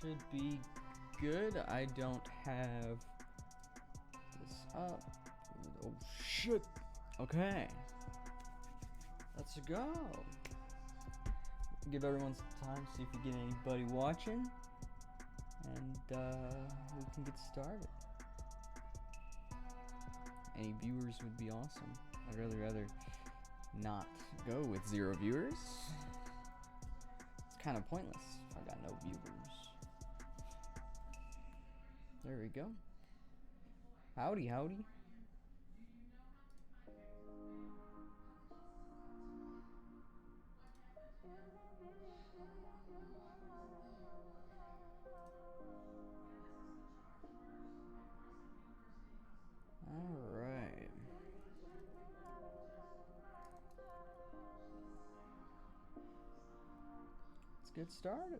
should be good. I don't have this up. Oh shit. Okay. Let's go. Give everyone some time, see if we get anybody watching. And we can get started. Any viewers would be awesome. I'd really rather not go with 0 viewers. It's kind of pointless if I got no viewers. There we go. Howdy, howdy. Alright. Let's get started.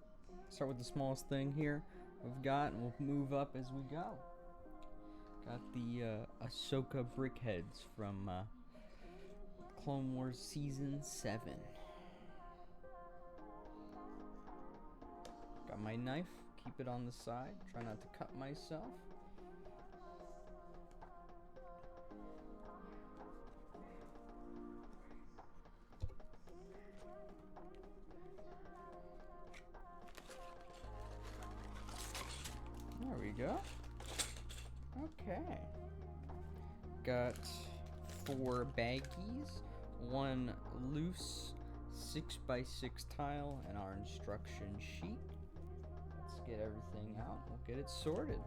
Start with the smallest thing here we've got, and we'll move up as we go. Got the Ahsoka Brickheads from Clone Wars Season 7. Got my knife, keep it on the side, try not to cut myself. There we go. Okay. Got 4 baggies, 1 loose 6x6 tile, and our instruction sheet. Let's get everything out. We'll get it sorted.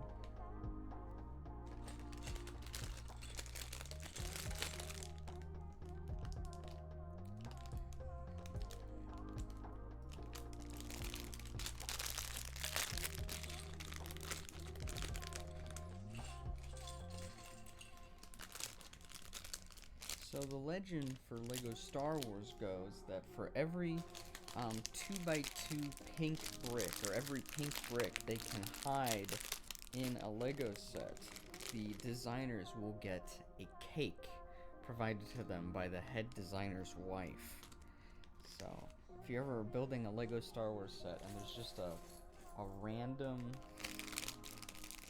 So the legend for Lego Star Wars goes that for every 2x2 pink brick, or every pink brick they can hide in a Lego set, the designers will get a cake provided to them by the head designer's wife. So if you're ever building a Lego Star Wars set and there's just a random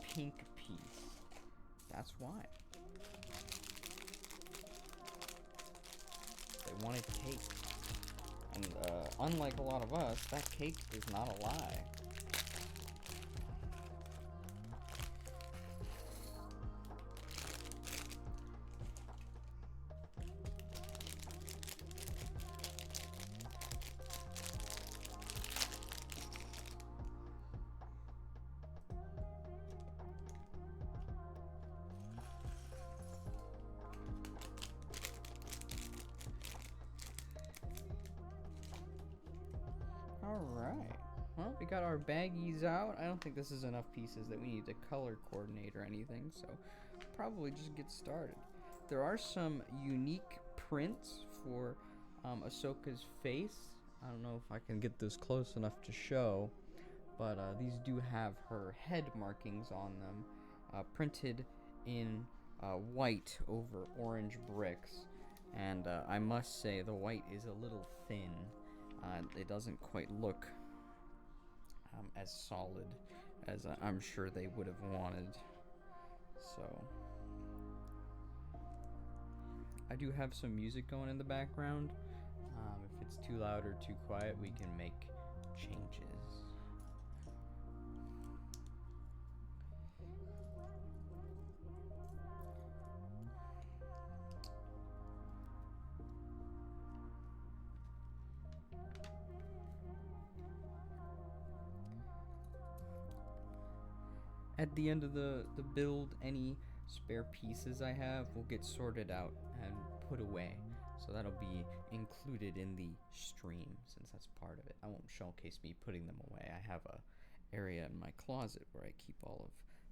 pink piece, that's why. They wanted cake. And unlike a lot of us, that cake is not a lie. Alright, well, we got our baggies out. I don't think this is enough pieces that we need to color coordinate or anything, so probably just get started. There are some unique prints for Ahsoka's face. I don't know if I can get this close enough to show, but these do have her head markings on them, printed in white over orange bricks, and I must say the white is a little thin. It doesn't quite look as solid as I'm sure they would have wanted. So I do have some music going in the background. If it's too loud or too quiet, we can make changes. At the end of the build, any spare pieces I have will get sorted out and put away. So that'll be included in the stream, since that's part of it. I won't showcase me putting them away. I have a area in my closet where I keep all of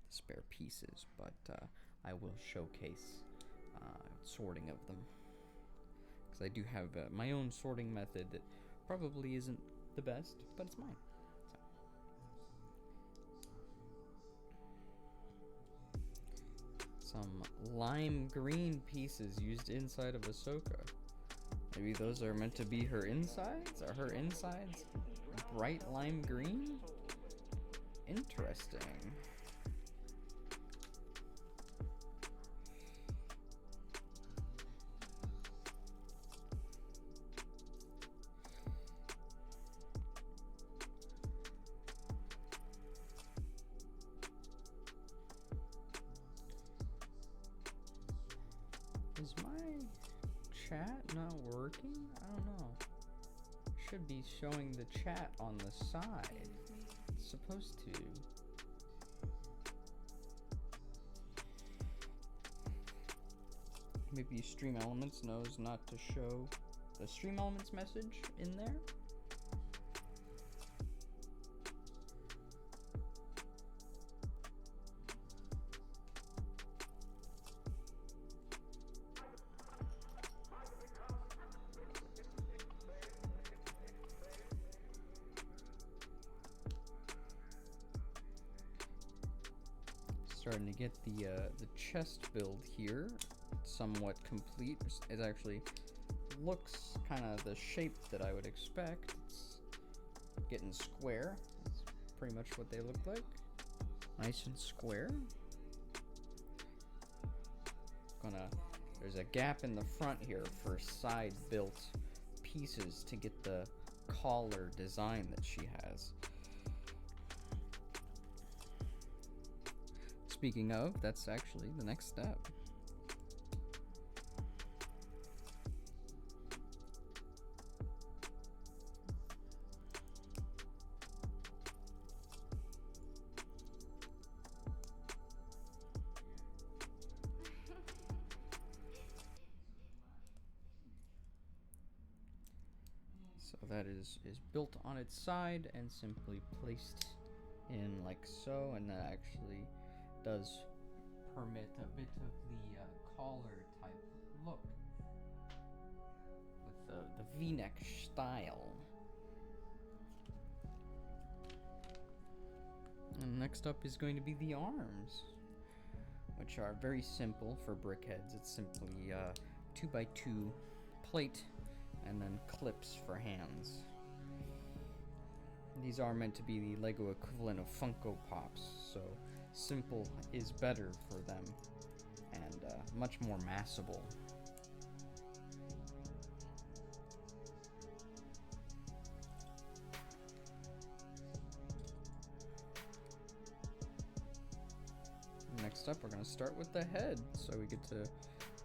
the spare pieces, but I will showcase sorting of them. Because I do have my own sorting method that probably isn't the best, but it's mine. Some lime green pieces used inside of Ahsoka. Maybe those are meant to be her insides? Are her insides bright lime green? interesting. Is my chat not working? I don't know. Should be showing the chat on the side. It's supposed to. Maybe Stream Elements knows not to show the Stream Elements message in there. Starting to get the chest build here somewhat complete. It actually looks kind of the shape that I would expect. It's getting square. That's pretty much what they look like. Nice and square. There's a gap in the front here for side built pieces to get the collar design that she has. Speaking of, that's actually the next step. So that is built on its side and simply placed in like so, and that actually does permit a bit of the collar type look with the V-neck style. And next up is going to be the arms, which are very simple for brickheads. It's simply 2x2 plate and then clips for hands. These are meant to be the Lego equivalent of Funko Pops, so simple is better for them and much more massable. Next up, we're going to start with the head. So we get to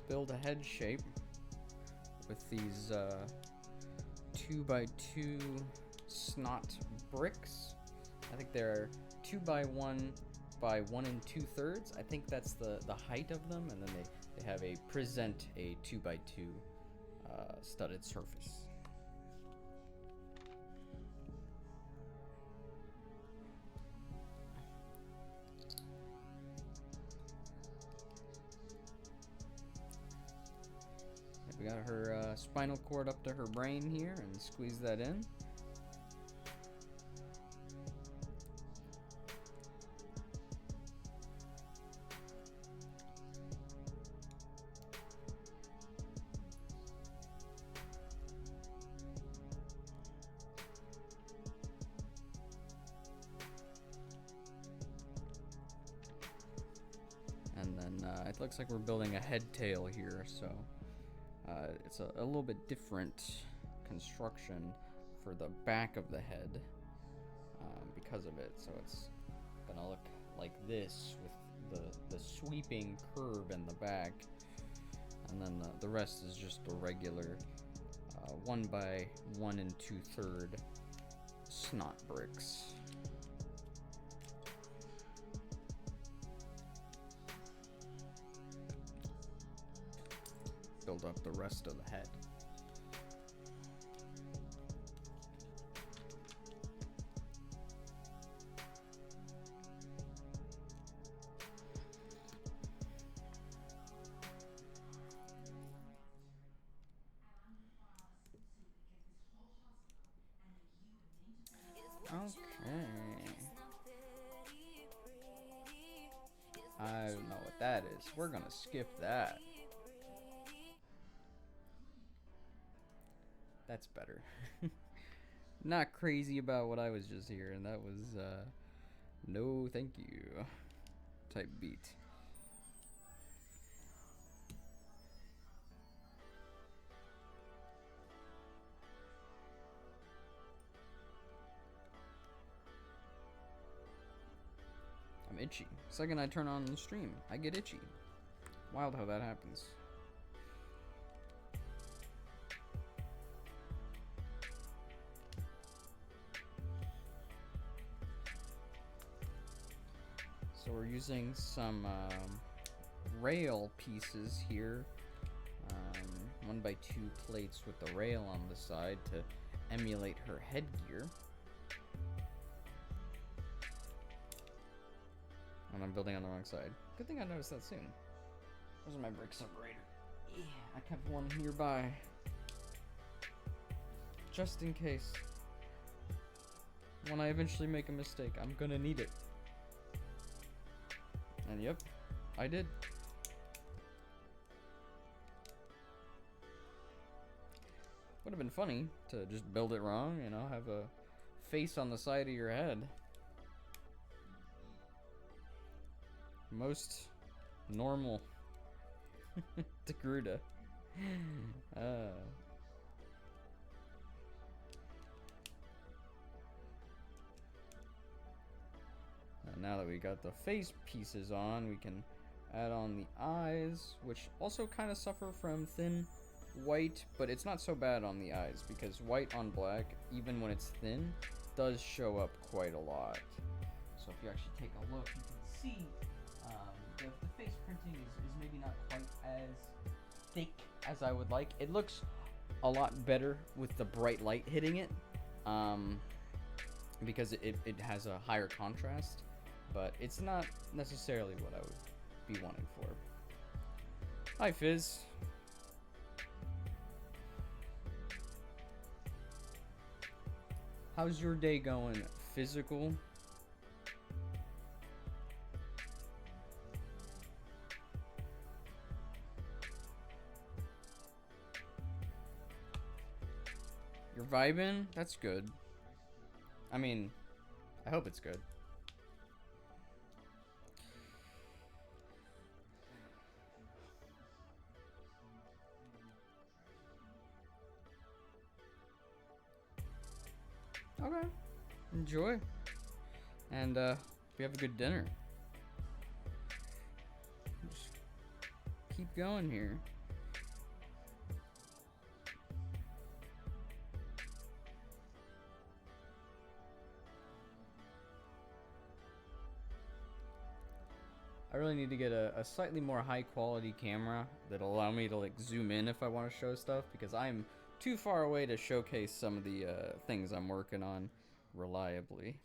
build a head shape with these 2x2 snot bricks. I think they're 2x1 by 1 2/3. I think that's the height of them, and then they have a 2x2 studded surface. We got her spinal cord up to her brain here, and squeeze that in. And then it looks like we're building a head tail here, so it's a little bit different construction for the back of the head because of it. So it's gonna look like this with the sweeping curve in the back, and then the rest is just the regular 1 by 1 2/3 snot bricks. Build up the rest of the head. Okay. I don't know what that is. We're gonna skip that. That's better. Not crazy about what I was just hearing. That was No, thank you. Type beat. I'm itchy. Second I turn on the stream, I get itchy. Wild how that happens. So we're using some rail pieces here. 1x2 plates with the rail on the side to emulate her headgear. And I'm building on the wrong side. Good thing I noticed that soon. Where's my brick separator? Yeah, I kept one nearby. Just in case. When I eventually make a mistake, I'm gonna need it. And yep, I did. Would have been funny to just build it wrong, you know, have a face on the side of your head. Most normal. Takua. Now that we got the face pieces on, we can add on the eyes, which also kind of suffer from thin white, but it's not so bad on the eyes because white on black, even when it's thin, does show up quite a lot. So if you actually take a look, you can see the face printing is maybe not quite as thick as I would like. It looks a lot better with the bright light hitting it, because it has a higher contrast, but it's not necessarily what I would be wanting for. Hi, Fizz. How's your day going, physical? You're vibing? That's good. I mean, I hope it's good. Okay. Enjoy. And we have a good dinner. Just keep going here. I really need to get a slightly more high quality camera that'll allow me to like zoom in if I want to show stuff, because I'm too far away to showcase some of the things I'm working on reliably.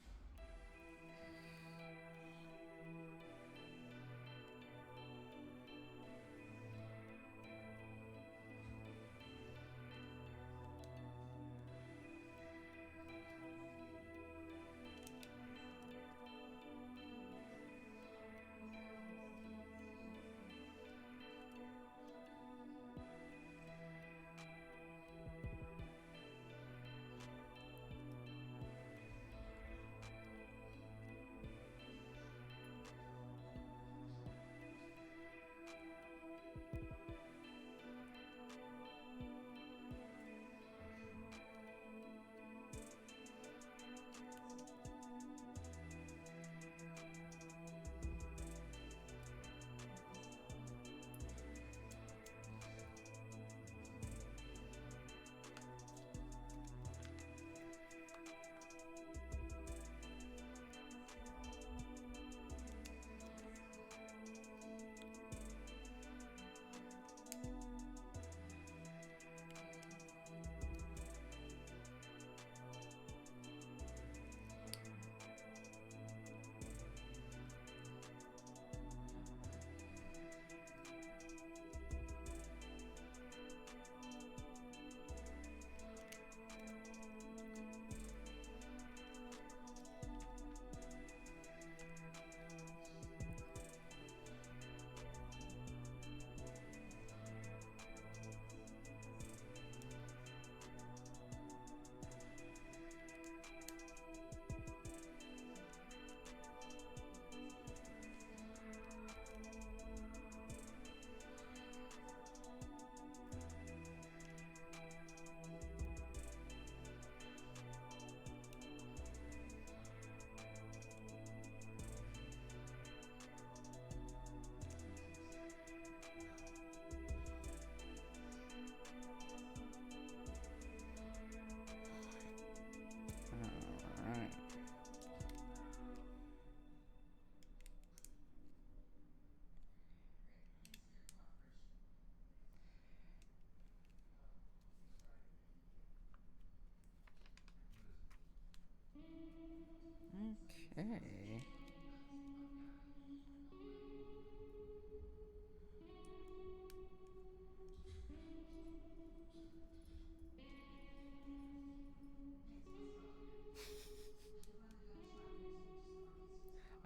Okay.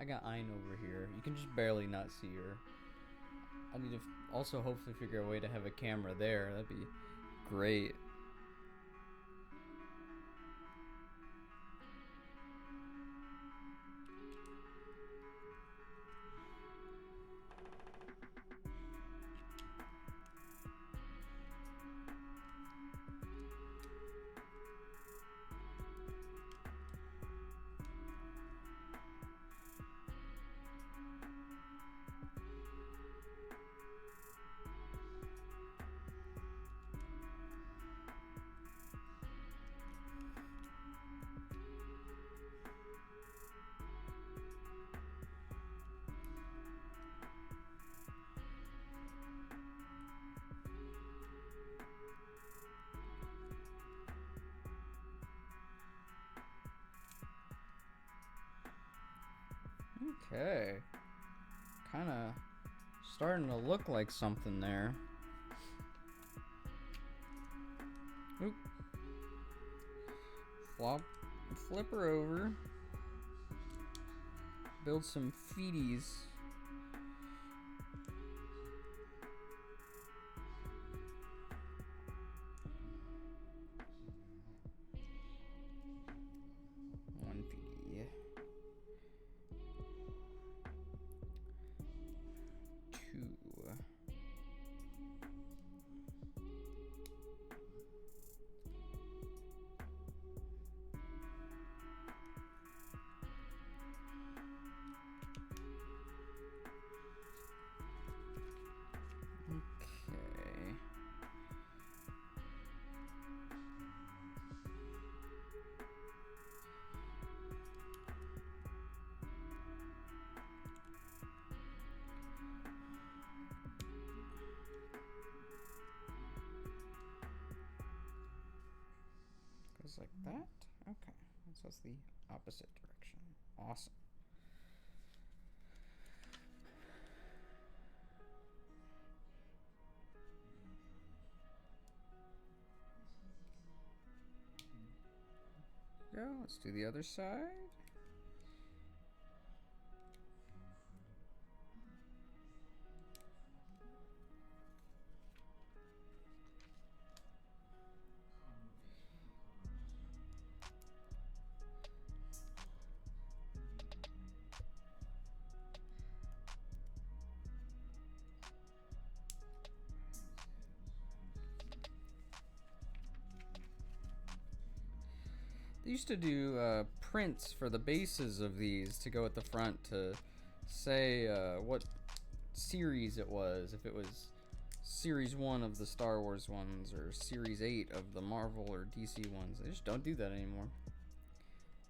I got Ayn over here. You can just barely not see her. I need to also hopefully figure a way to have a camera there. That'd be great. Okay. Kind of starting to look like something there. Oop. Flip her over. Build some feeties. One feety. Two. Okay. Goes like that. Okay. So that's the opposite direction. Awesome. Go. Let's do the other side. They used to do prints for the bases of these to go at the front to say what series it was, if it was Series 1 of the Star Wars ones or Series 8 of the Marvel or DC ones. They just don't do that anymore.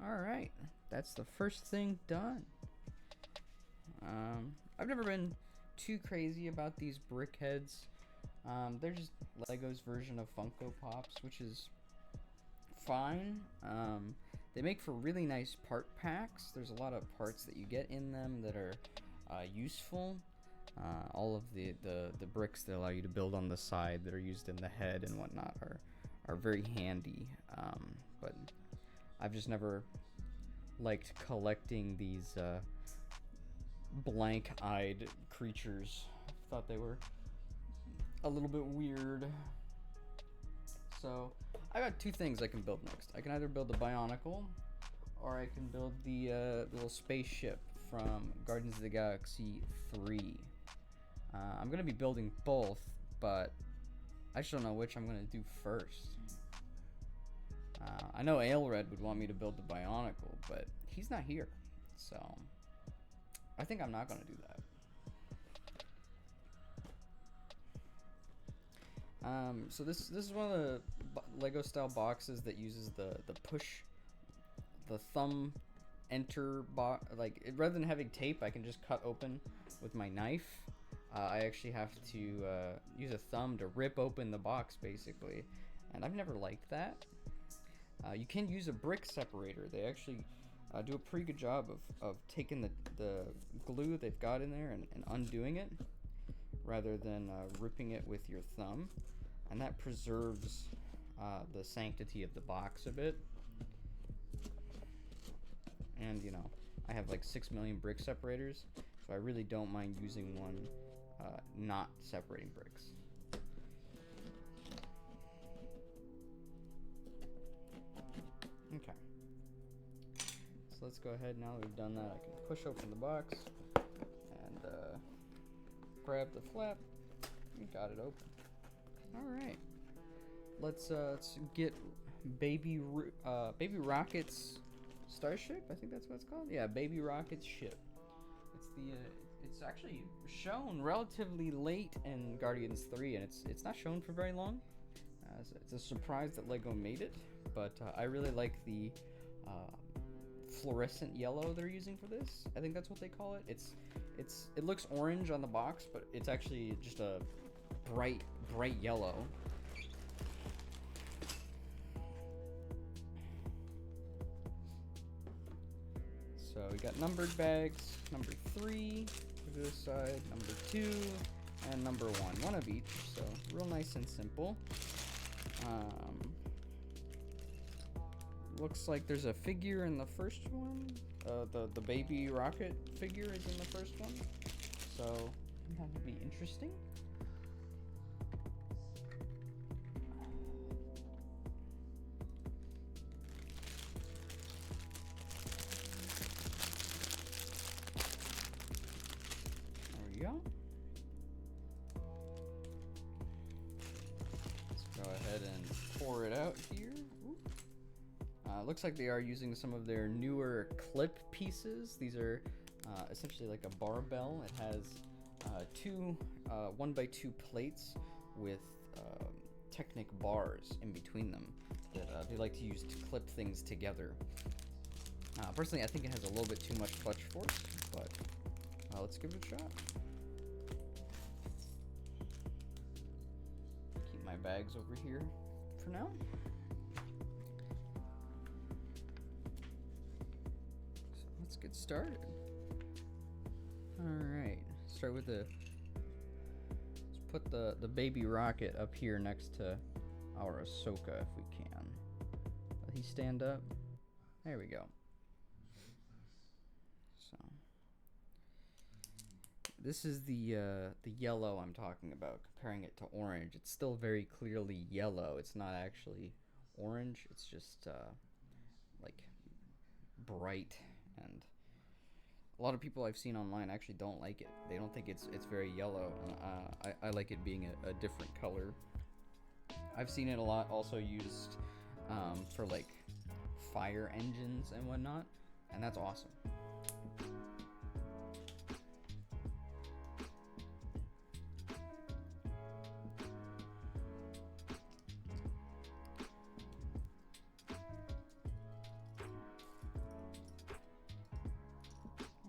Alright, that's the first thing done. I've never been too crazy about these Brickheads. They're just Lego's version of Funko Pops, which is fine. They make for really nice part packs. There's a lot of parts that you get in them that are useful. All of the bricks that allow you to build on the side that are used in the head and whatnot are very handy. But I've just never liked collecting these blank-eyed creatures. I thought they were a little bit weird. So I got two things I can build next. I can either build the Bionicle, or I can build the little spaceship from Guardians of the Galaxy 3. I'm gonna be building both, but I just don't know which I'm gonna do first. I know Ailred would want me to build the Bionicle, but he's not here, so I think I'm not gonna do that. So this is one of the Lego style boxes that uses the thumb enter box. Like, rather than having tape, I can just cut open with my knife. I actually have to use a thumb to rip open the box, basically, and I've never liked that. You can use a brick separator. They actually do a pretty good job of taking the glue they've got in there and undoing it, rather than ripping it with your thumb, and that preserves the sanctity of the box a bit. And you know, I have like 6 million brick separators, so I really don't mind using one not separating bricks. Okay, so let's go ahead. Now that we've done that, I can push open the box and grab the flap. We got it open. All right, let's get Baby Rocket's Starship. I think that's what it's called. Yeah, Baby Rocket's ship. It's actually shown relatively late in Guardians 3, and it's not shown for very long. It's a surprise that LEGO made it, but I really like the fluorescent yellow they're using for this. I think that's what they call it. It looks orange on the box, but it's actually just a bright yellow. So we got numbered bags, number 3 for this side, number 2, and number 1 of each. So real nice and simple. Looks like there's a figure in the first one. The baby rocket figure is in the first one, so that would be interesting. There we go. Let's go ahead and pour it out here. Looks like they are using some of their newer clip pieces. These are essentially like a barbell. It has two 1x2 plates with Technic bars in between them that they like to use to clip things together. Personally, I think it has a little bit too much clutch force, but let's give it a shot. Keep my bags over here for now. Let's get started. Alright, start with let's put the baby rocket up here next to our Ahsoka if we can. Let he stand up? There we go. So this is the yellow I'm talking about, comparing it to orange. It's still very clearly yellow. It's not actually orange, it's just like bright. And a lot of people I've seen online actually don't like it. They don't think it's very yellow, and I like it being a different color. I've seen it a lot also used for like fire engines and whatnot, and that's awesome.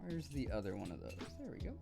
Where's the other one of those? There we go.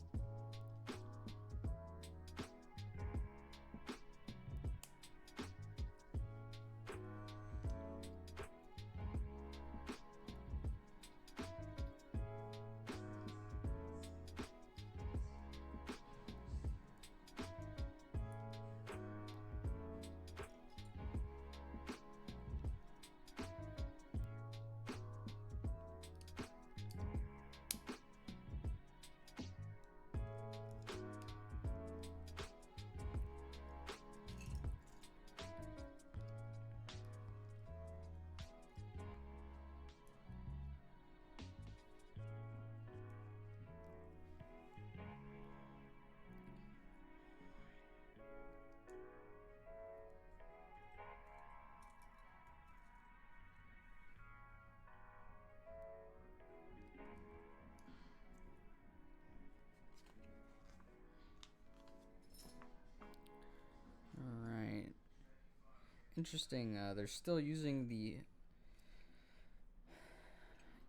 Interesting, they're still using the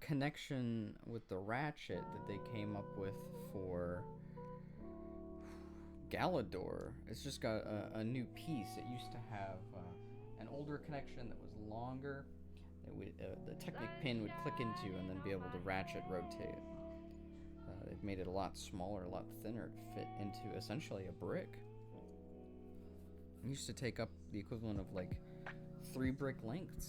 connection with the ratchet that they came up with for Galador. It's just got a new piece. It used to have an older connection that was longer, the Technic pin would click into and then be able to ratchet rotate. They've made it a lot smaller, a lot thinner to fit into essentially a brick. It used to take up the equivalent of like 3 brick lengths.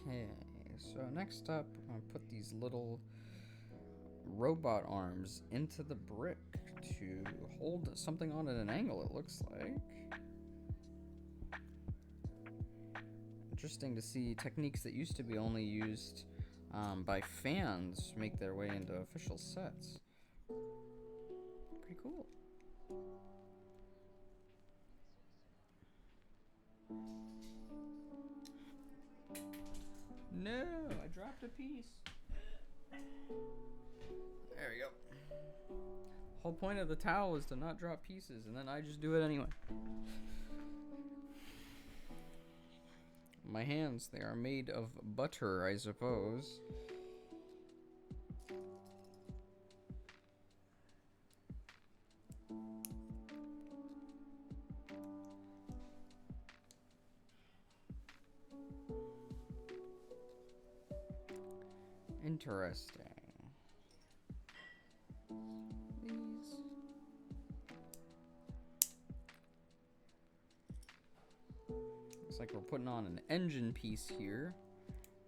Okay, so next up, I'm going to put these little robot arms into the brick to hold something on at an angle, it looks like. Interesting to see techniques that used to be only used by fans make their way into official sets. Pretty cool. No, I dropped a piece. There we go. The whole point of the towel is to not drop pieces, and then I just do it anyway. My hands, they are made of butter, I suppose. Interesting. These. Looks like we're putting on an engine piece here,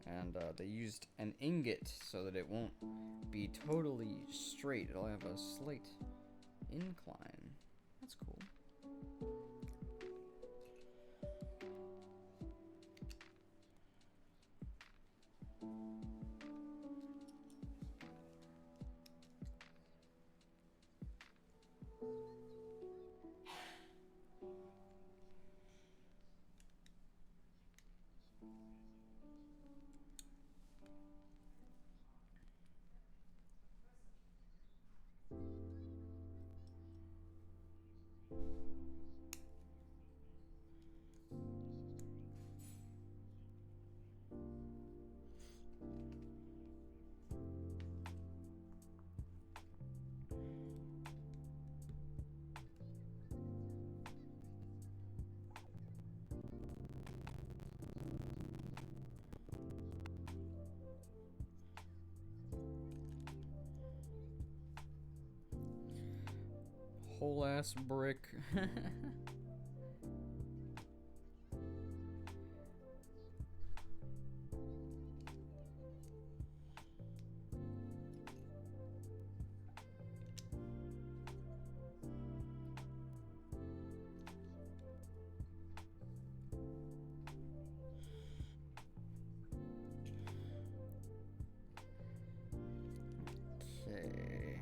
and they used an ingot so that it won't be totally straight. It'll have a slight incline. That's cool. Whole ass brick. Okay.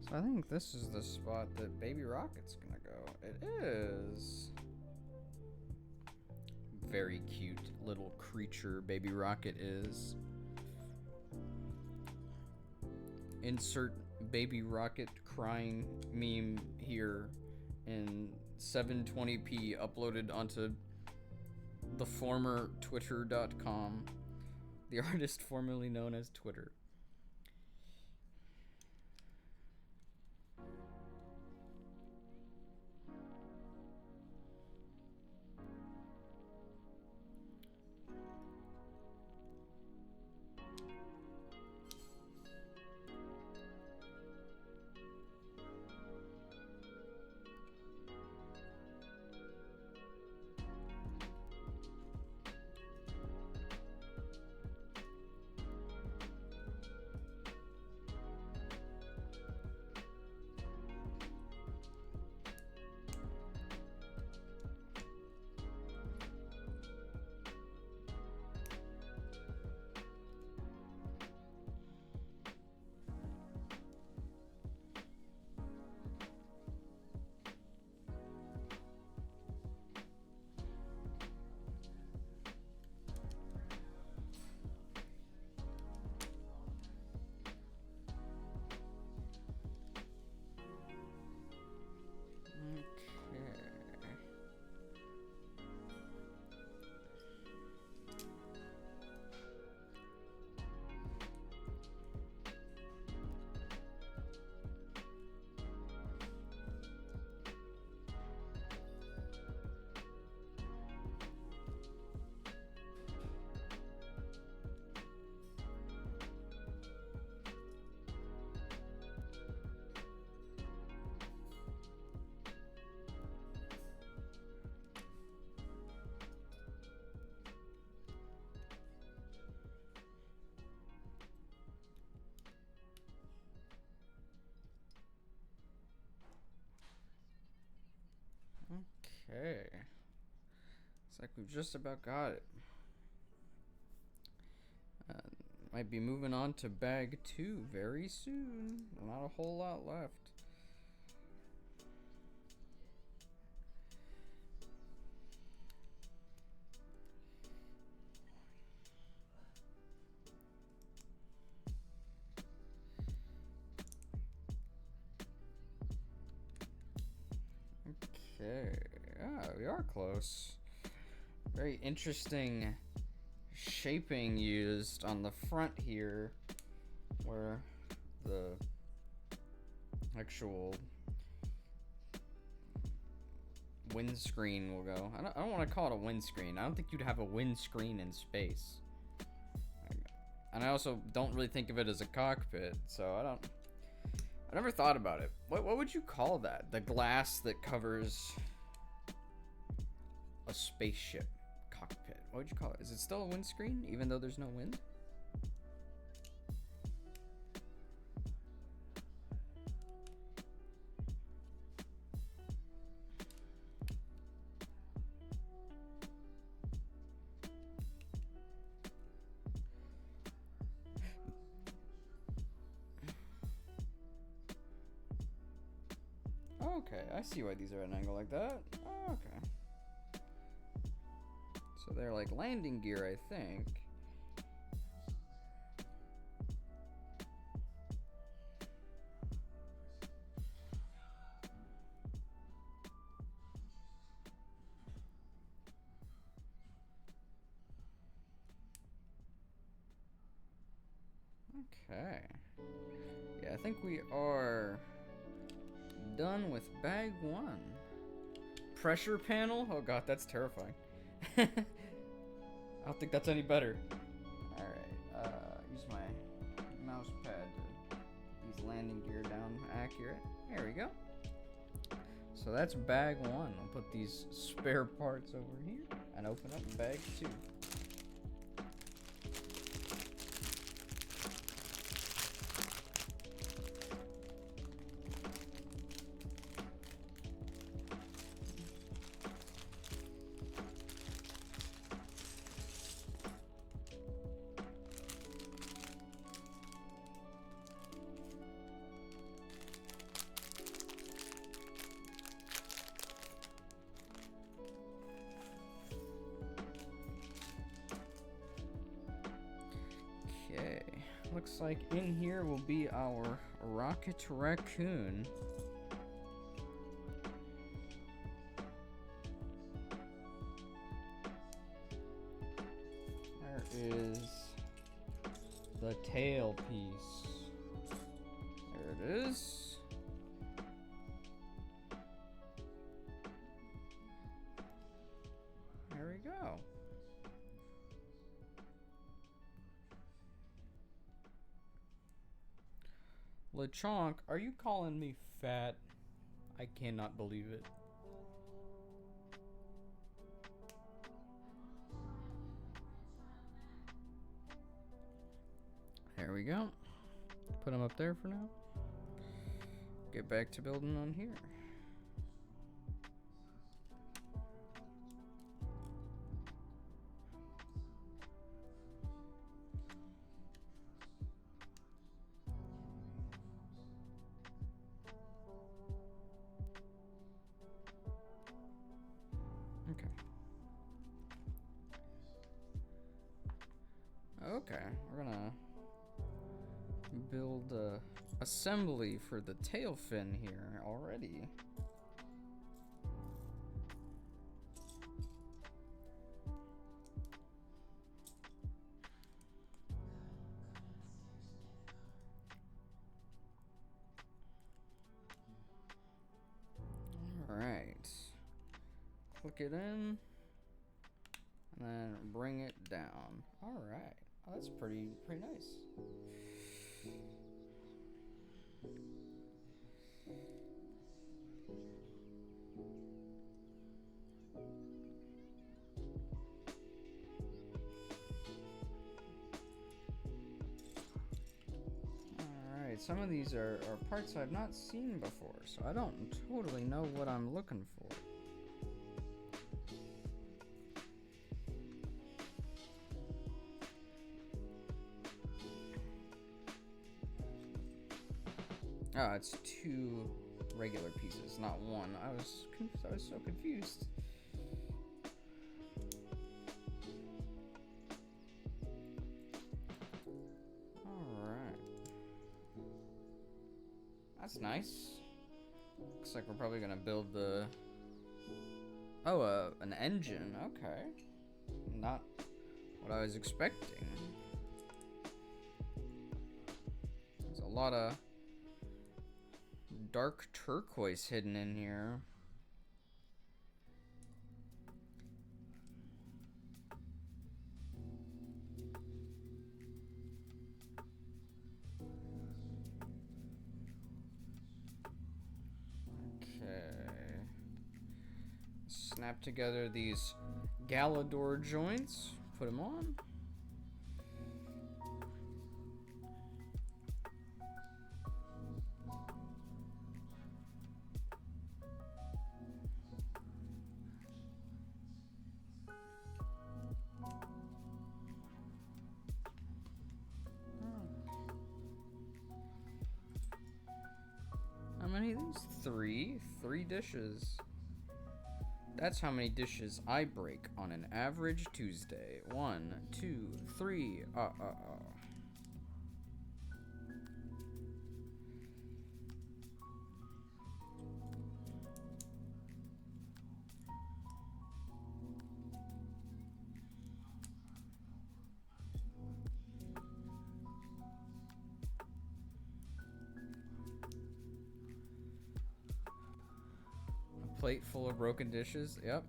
So I think this is the spot that Baby Rocket's gonna go. It is. Very cute little creature Baby Rocket is. Insert Baby Rocket crying meme here in 720p uploaded onto the former twitter.com, the artist formerly known as Twitter. Okay. Looks like we've just about got it. Might be moving on to bag 2 very soon. Not a whole lot left. Okay. Ah, we are close. Very interesting shaping used on the front here, where the actual windscreen will go. I don't want to call it a windscreen. I don't think you'd have a windscreen in space. And I also don't really think of it as a cockpit, so I never thought about it. What would you call that? The glass that covers a spaceship cockpit. What would you call it? Is it still a windscreen, even though there's no wind? Okay, I see why these are at an angle like that. Oh, okay. So they're like landing gear, I think. Okay. Yeah, I think we are done with bag 1. Pressure panel? Oh god, that's terrifying. I don't think that's any better. Alright, use my mouse pad to get these landing gear down accurate. There we go. So that's bag 1. I'll put these spare parts over here and open up bag 2. Okay, looks like in here will be our rocket raccoon. There is the tail piece. There it is. There we go. LeChonk, are you calling me fat? I cannot believe it. There we go. Put them up there for now. Get back to building on here. Okay, we're gonna build a assembly for the tail fin here already. All right, click it in and then bring it down. All right. Oh, that's pretty nice. Alright, some of these are parts I've not seen before, so I don't totally know what I'm looking for. Oh, it's 2 regular pieces, not 1. I was so confused. Alright. That's nice. Looks like we're probably gonna build the... Oh, an engine. Okay. Not what I was expecting. There's a lot of dark turquoise hidden in here. Snap together these Galador joints, put them on. How many of these? 3 dishes. That's how many dishes I break on an average Tuesday. 1, 2, 3. A plate full of broken dishes. Yep.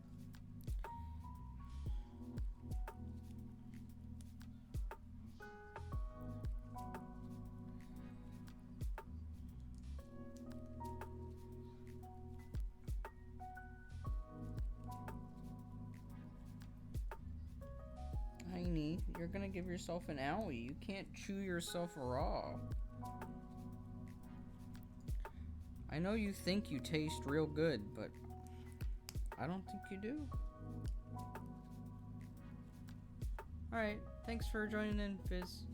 Heiny, you're gonna give yourself an owie. You can't chew yourself raw. I know you think you taste real good, but I don't think you do. Alright, thanks for joining in, Fizz.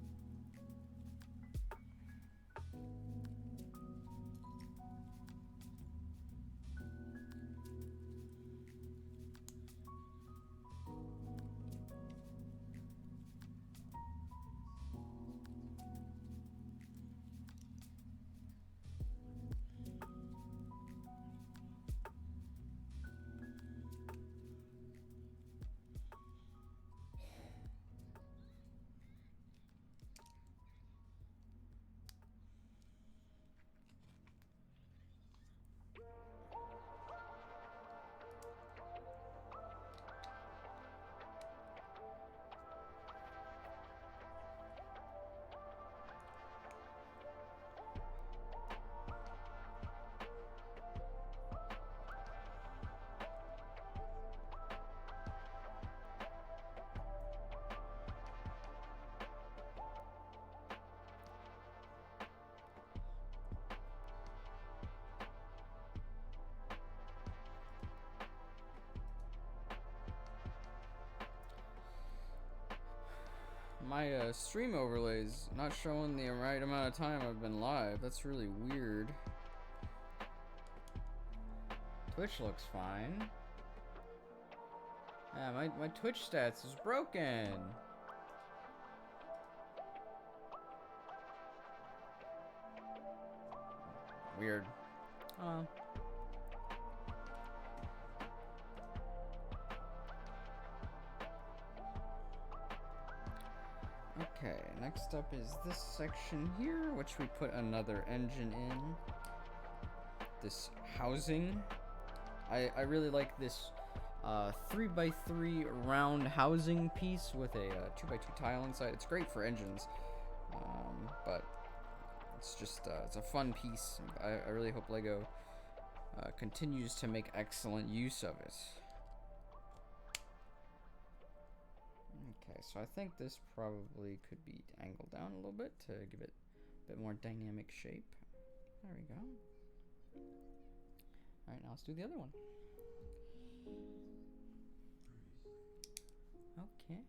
My stream overlays not showing the right amount of time I've been live. That's really weird. Twitch looks fine. Yeah, my Twitch stats is broken. Weird. Okay, next up is this section here, which we put another engine in. This housing. I really like this 3x3 round housing piece with a 2x2 tile inside. It's great for engines, but it's just it's a fun piece. I really hope LEGO continues to make excellent use of it. Okay, so I think this probably could be angled down a little bit to give it a bit more dynamic shape. There we go. Alright, now let's do the other one. Okay.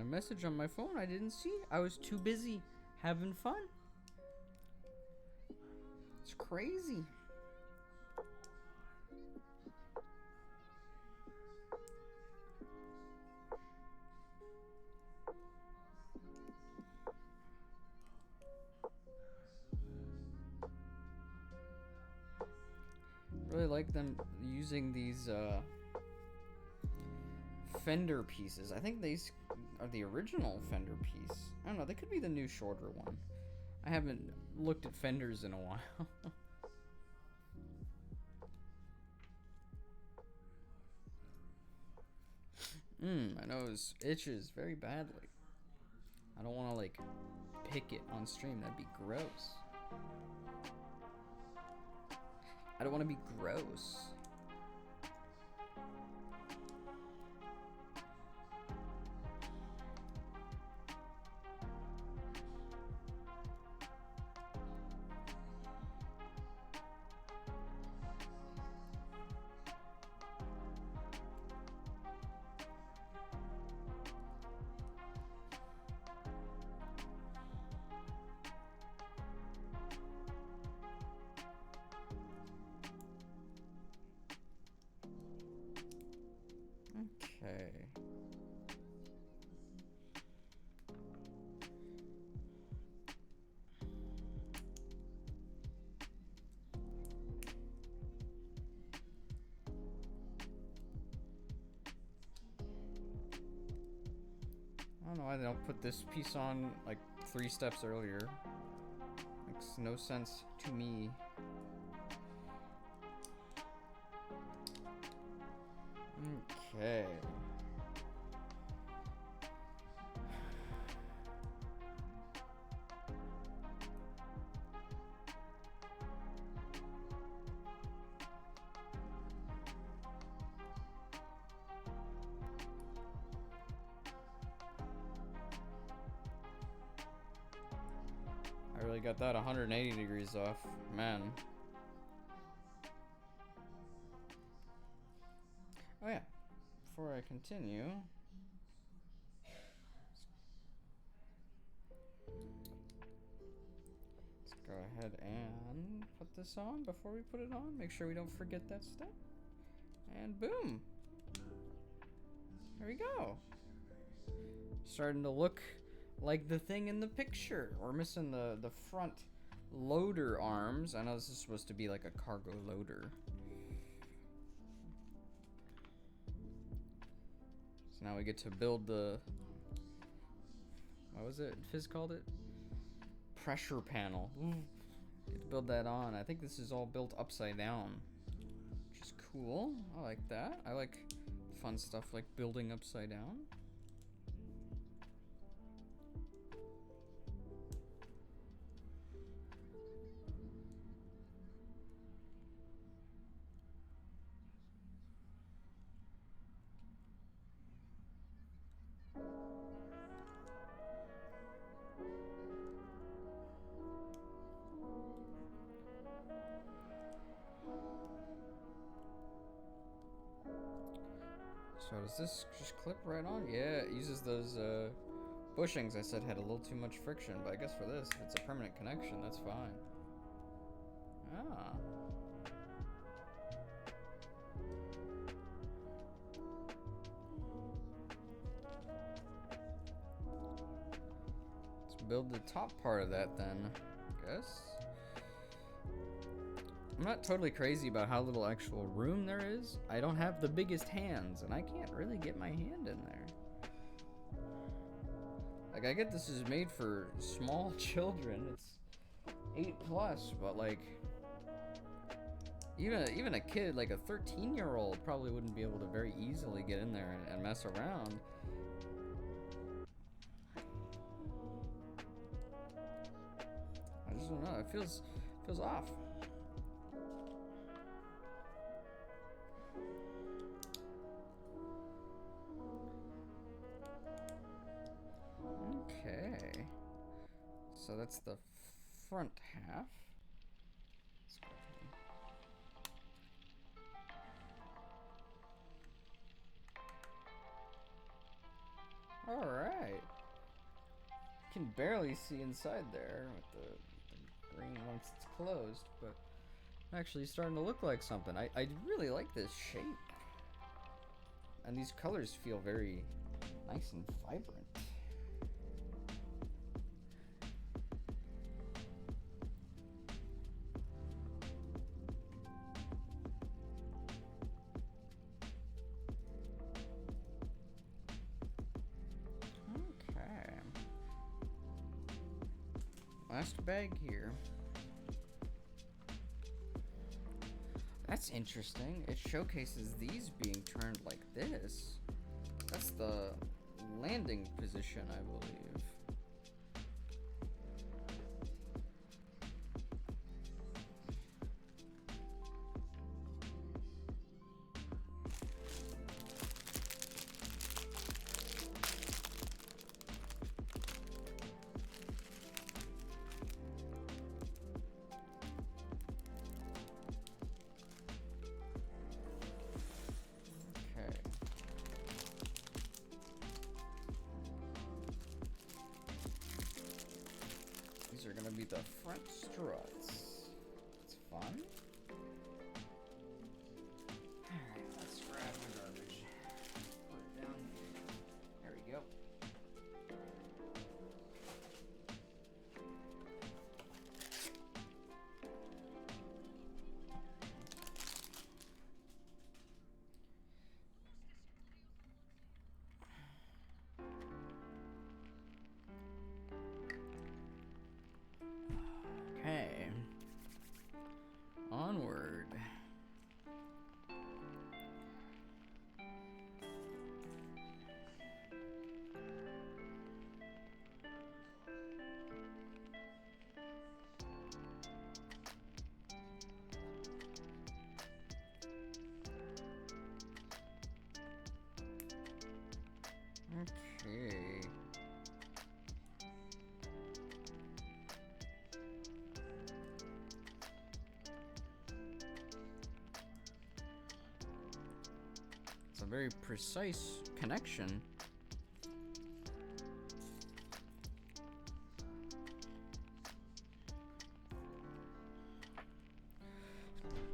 a message on my phone I didn't see. I was too busy having fun. It's crazy. Really like them using these fender pieces. I think these are the original fender piece. I don't know, they could be the new shorter one. I haven't looked at fenders in a while. My nose itches very badly. I don't want to like pick it on stream. That'd be gross. I don't want to be gross. Okay. I don't know why they don't put this piece on like 3 steps earlier. Makes no sense to me. Okay. I really got that 180 degrees off, man. Oh yeah, before I continue, let's go ahead and put this on before we put it on. Make sure we don't forget that step. And boom. There we go. Starting to look like the thing in the picture. We're missing the front loader arms. I know this is supposed to be like a cargo loader. So now we get to build the, what was it Fizz called it? Pressure panel. Ooh. Get to build that on. I think this is all built upside down, which is cool. I like that. I like fun stuff like building upside down. So does this just clip right on? Yeah, it uses those bushings I said had a little too much friction, but I guess for this, if it's a permanent connection, that's fine. Ah. Let's build the top part of that then, I guess. I'm not totally crazy about how little actual room there is. I don't have the biggest hands, and I can't really get my hand in there. Like, I get this is made for small children. It's 8+, but like, even a kid, like a 13-year-old, probably wouldn't be able to very easily get in there and mess around. I just don't know. It feels off. Okay, so that's the front half. Let's go ahead. All right. can barely see inside there with the green once it's closed, but actually starting to look like something. I really like this shape. And these colors feel very nice and vibrant. Okay. Last bag here. That's interesting. It showcases these being turned like this. That's the landing position, I believe. These are gonna be the front struts. It's fun. Alright, let's grab my garbage. Put it down here. There we go. Okay. Onward. Okay. It's a very precise connection.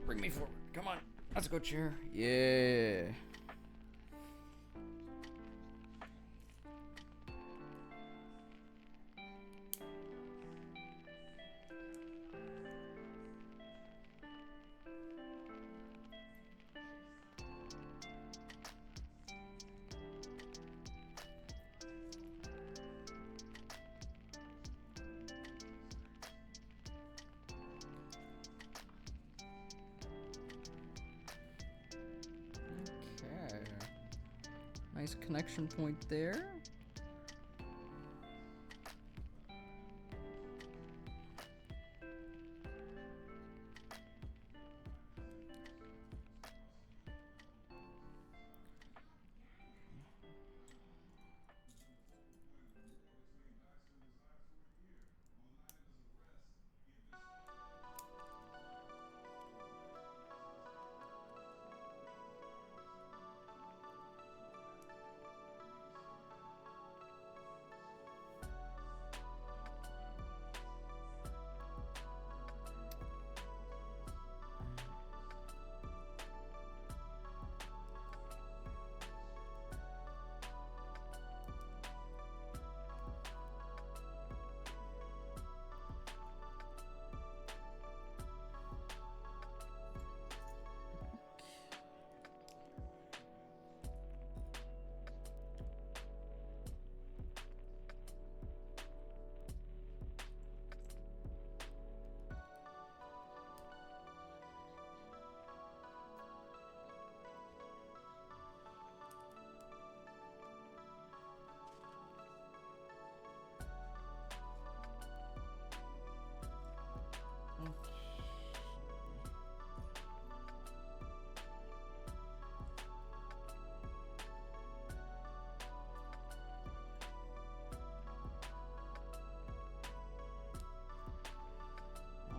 Bring me forward. Come on. Let's go, chair. Yeah. Nice connection point there.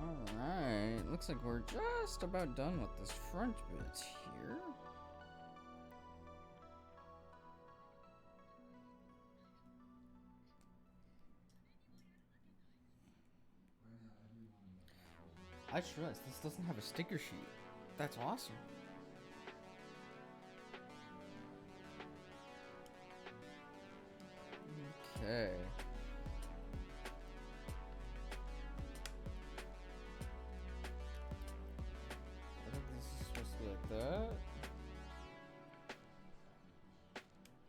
Alright, looks like we're just about done with this front bit here. I just realized this doesn't have a sticker sheet. That's awesome. Okay. I think this is supposed to be like that.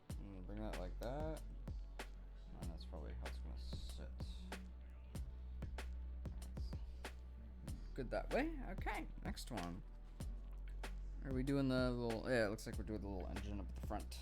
And bring that like that. And that's probably how it's gonna sit. Good that way. Okay, next one. Are we doing the little, yeah, it looks like we're doing the little engine up at the front.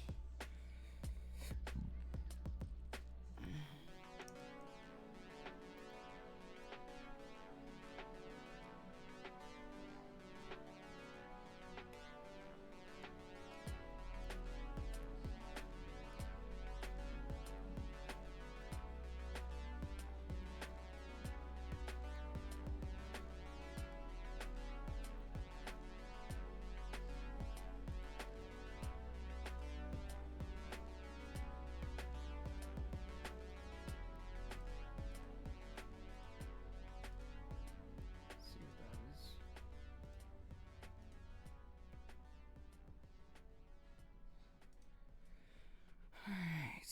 See what that is. All right.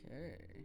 Okay. Okay.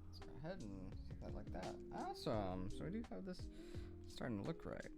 Let's go ahead and set that like that. Awesome. So we do have this starting to look right.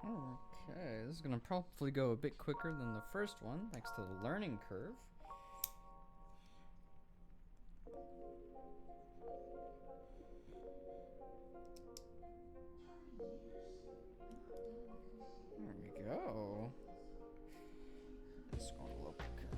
Okay, this is gonna probably go a bit quicker than the first one, thanks to the learning curve. There we go. It's going a little quicker.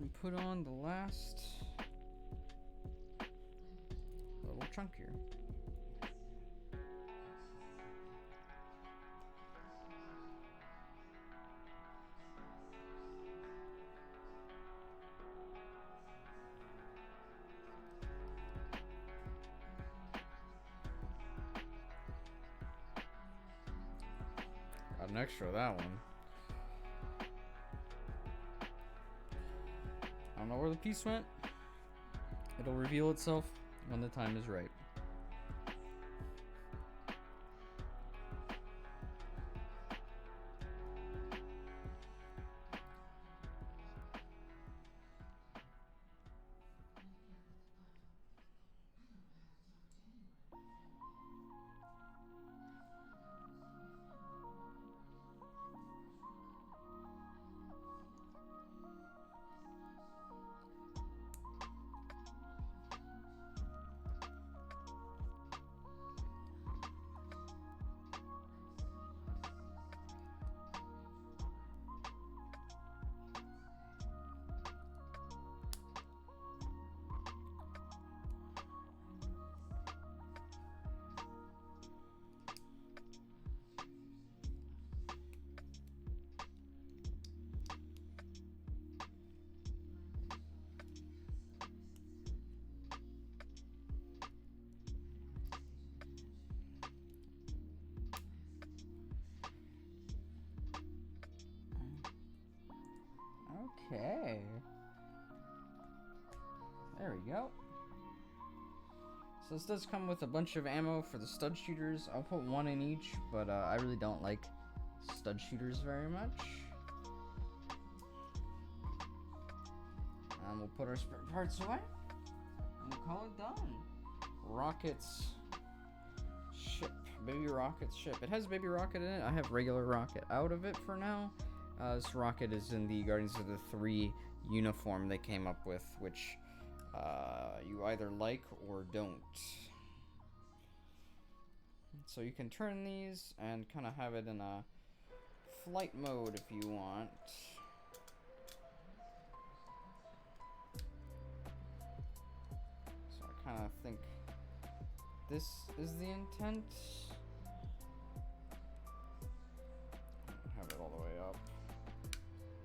and put on the last little chunk here. Got an extra of that one. I don't know where the piece went. It'll reveal itself when the time is right. Okay. There we go. So this does come with a bunch of ammo for the stud shooters. I'll put one in each, but I really don't like stud shooters very much. And we'll put our spare parts away. And we'll call it done. Rockets ship. Baby rockets ship. It has baby rocket in it. I have regular rocket out of it for now. This rocket is in the Guardians of the 3 uniform they came up with, which you either like or don't. So you can turn these and kind of have it in a flight mode if you want. So I kind of think this is the intent. Have it all the way up.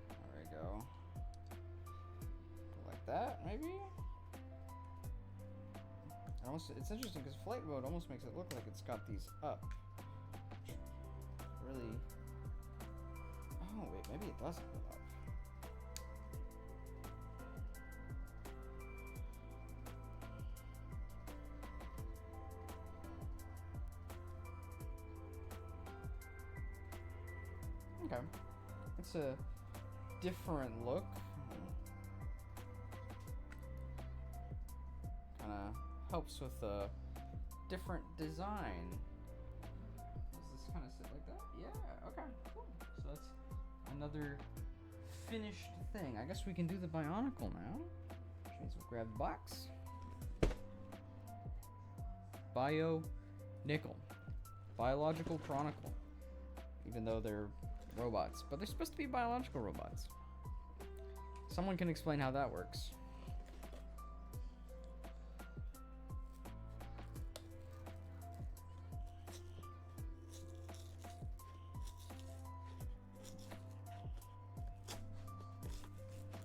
There we go. Like that, maybe? It's interesting because flight mode almost makes it look like it's got these up. Really. Oh, wait, maybe it doesn't go up. Okay. It's a different look. Kind of helps with a different design. Does this kind of sit like that? Yeah, okay, cool. So that's another finished thing. I guess we can do the Bionicle now. Which means we'll grab the box. BIONICLE. Biological Chronicle. Even though they're robots. But they're supposed to be biological robots. Someone can explain how that works.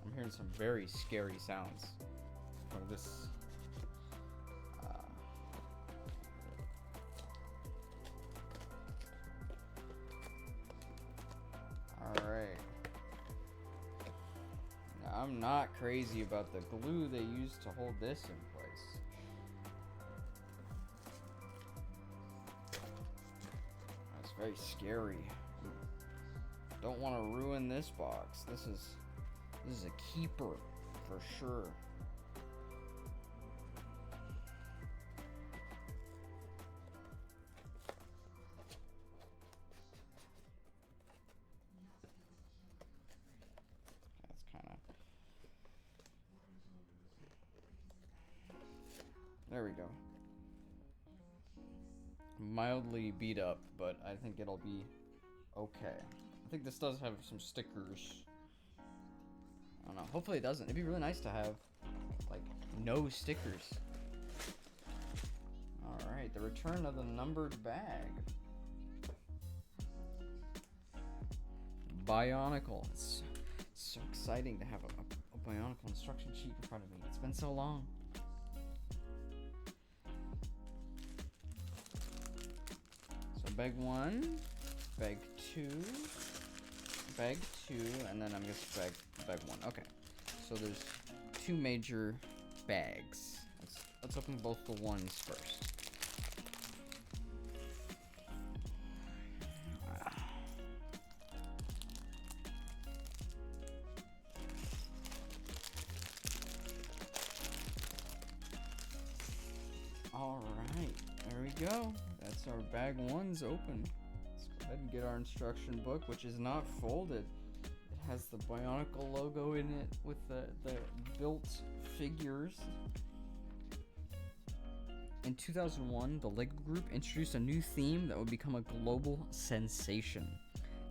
I'm hearing some very scary sounds from this. Alright. I'm not crazy about the glue they used to hold this in place. That's very scary. Don't want to ruin this box. This is a keeper for sure. That's kind of... There we go. Mildly beat up, but I think it'll be okay. I think this does have some stickers don't know. Hopefully it doesn't. It'd be really nice to have, like, no stickers. Alright, the return of the numbered bag. Bionicle. It's so exciting to have a Bionicle instruction sheet in front of me. It's been so long. So bag 1, bag 2, bag 2, and then I'm just bag 1. Okay. So there's 2 major bags. Let's open both the ones first. Alright, there we go. That's our bag 1's open. Let's go ahead and get our instruction book, which is not folded. It has the Bionicle logo in it with the built figures. In 2001, the LEGO Group introduced a new theme that would become a global sensation.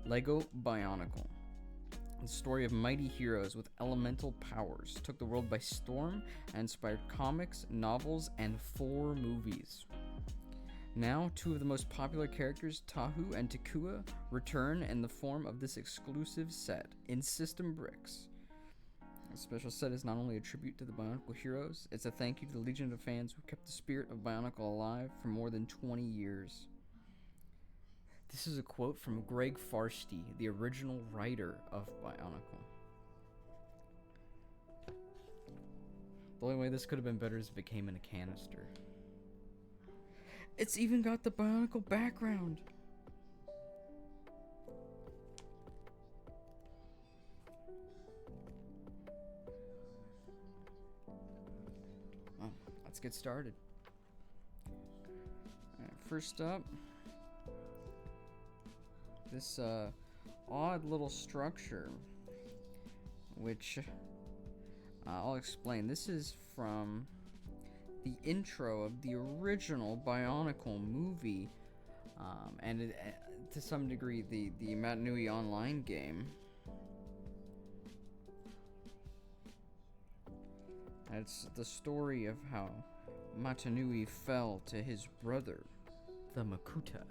LEGO Bionicle. The story of mighty heroes with elemental powers took the world by storm and inspired comics, novels, and 4 movies. Now, 2 of the most popular characters, Tahu and Takua, return in the form of this exclusive set in system bricks. This special set is not only a tribute to the Bionicle heroes, it's a thank you to the legion of fans who kept the spirit of Bionicle alive for more than 20 years. This is a quote from Greg Farsty, the original writer of Bionicle. The only way this could have been better is if it came in a canister. It's even got the Bionicle background! Well, let's get started. Alright, first up, this odd little structure, which I'll explain. This is from the intro of the original Bionicle movie, and to some degree the Matt Nui online game. It's the story of how Matanui fell to his brother, the Makuta.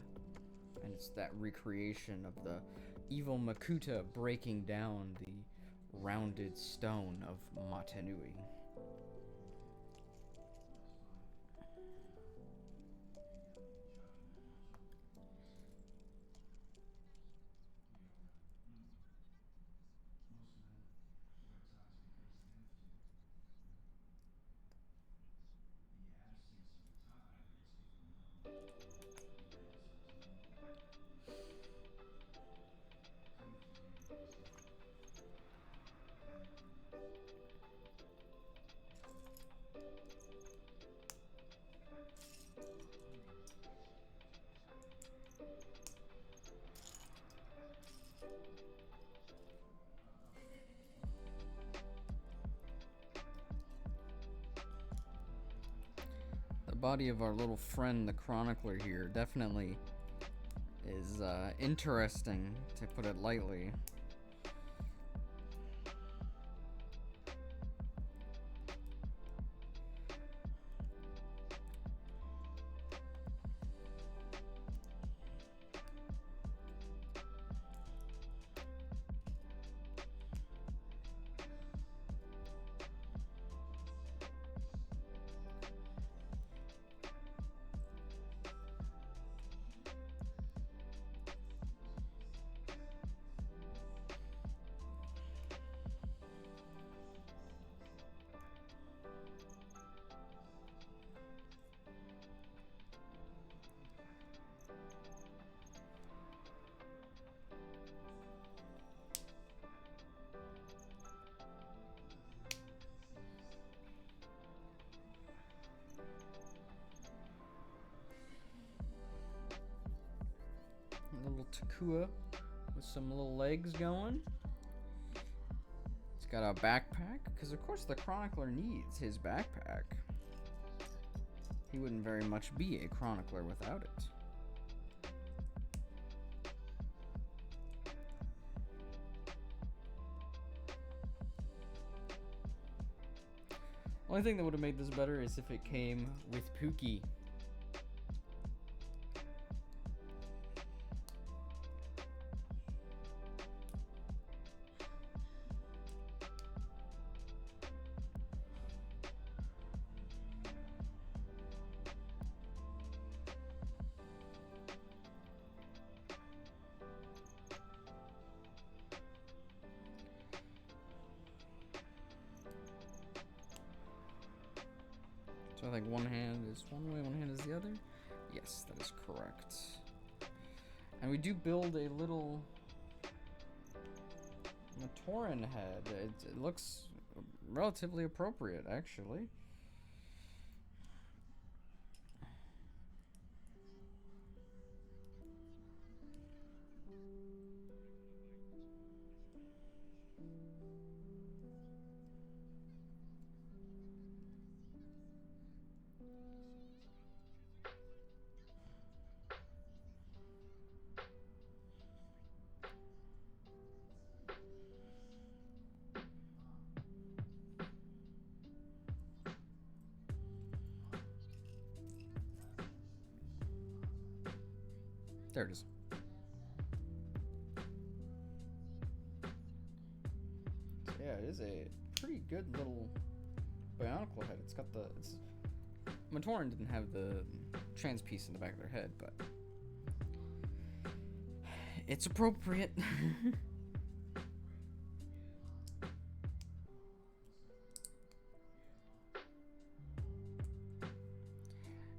And it's that recreation of the evil Makuta breaking down the rounded stone of Matanui. The body of our little friend, the Chronicler here, definitely is interesting, to put it lightly. A little Takua with some little legs going. It's got a backpack, because of course the Chronicler needs his backpack. He wouldn't very much be a Chronicler without it. Only thing that would have made this better is if it came with Pookie. So I think one hand is one way, one hand is the other. Yes, that is correct. And we do build a little Matoran head. It looks relatively appropriate, actually. There it is. So yeah, it is a pretty good little Bionicle head. It's got Matoran didn't have the trans piece in the back of their head, but it's appropriate.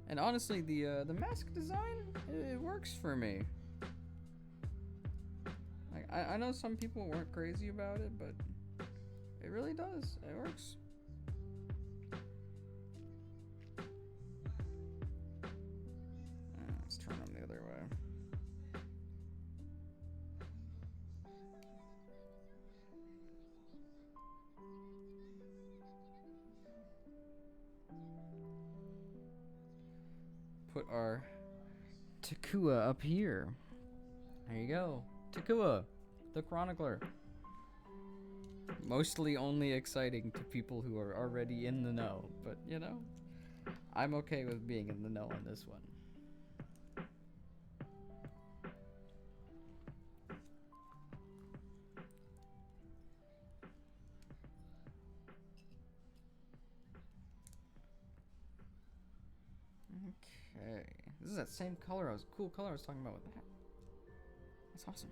And honestly, the mask design, it works for me. Like, I know some people weren't crazy about it, but it really does. It works. Let's turn them the other way. Put our Takua up here. There you go. Takua, the chronicler. Mostly only exciting to people who are already in the know, but you know, I'm okay with being in the know on this one. Okay, this is that same color cool color I was talking about with the hat. That's awesome.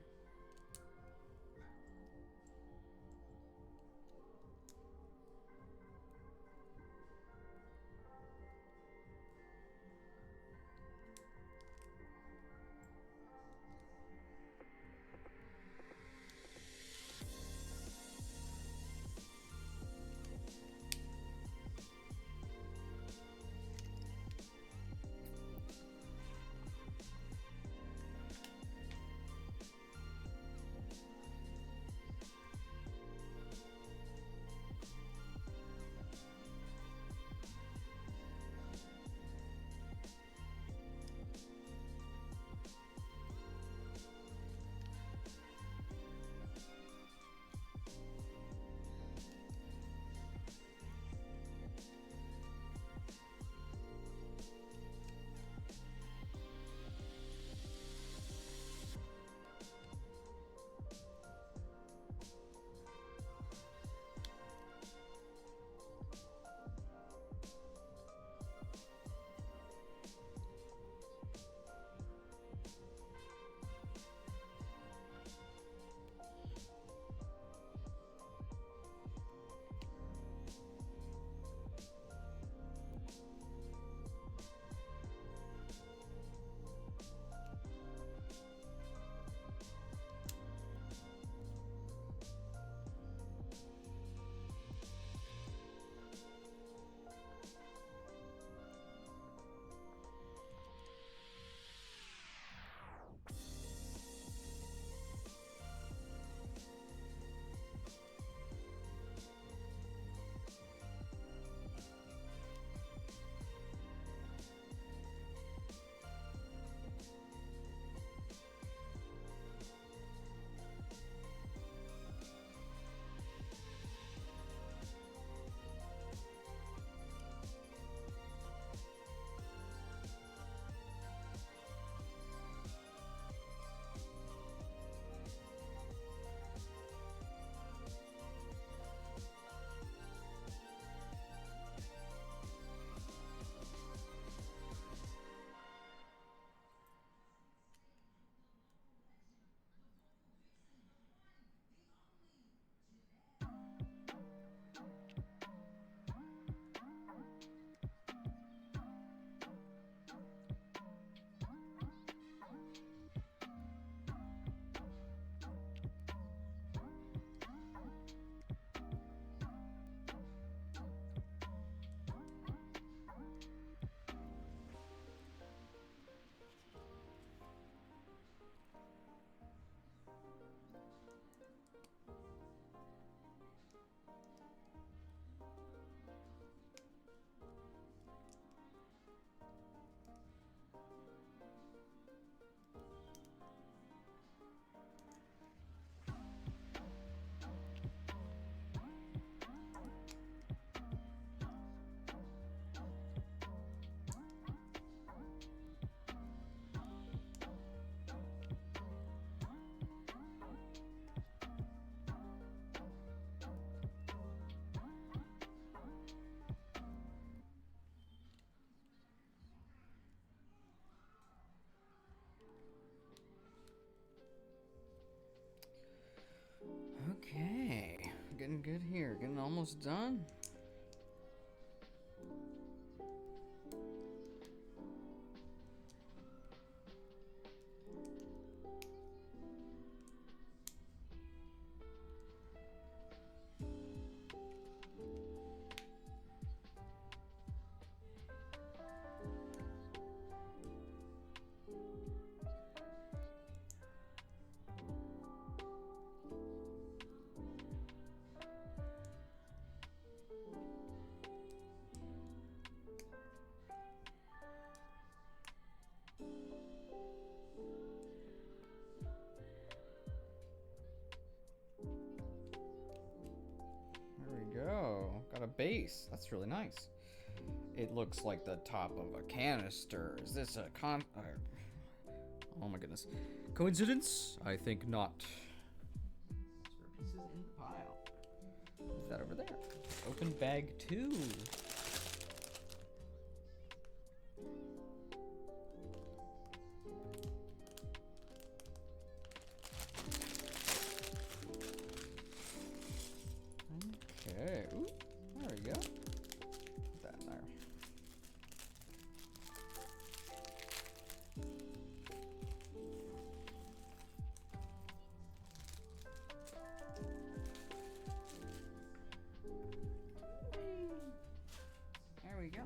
good here. Getting almost done. Go. Got a base. That's really nice. It looks like the top of a canister. Is this a oh my goodness. Coincidence? I think not. Spare pieces in the pile. What's that over there? Open bag 2. Okay, ooh, there we go. Put that in there. There we go.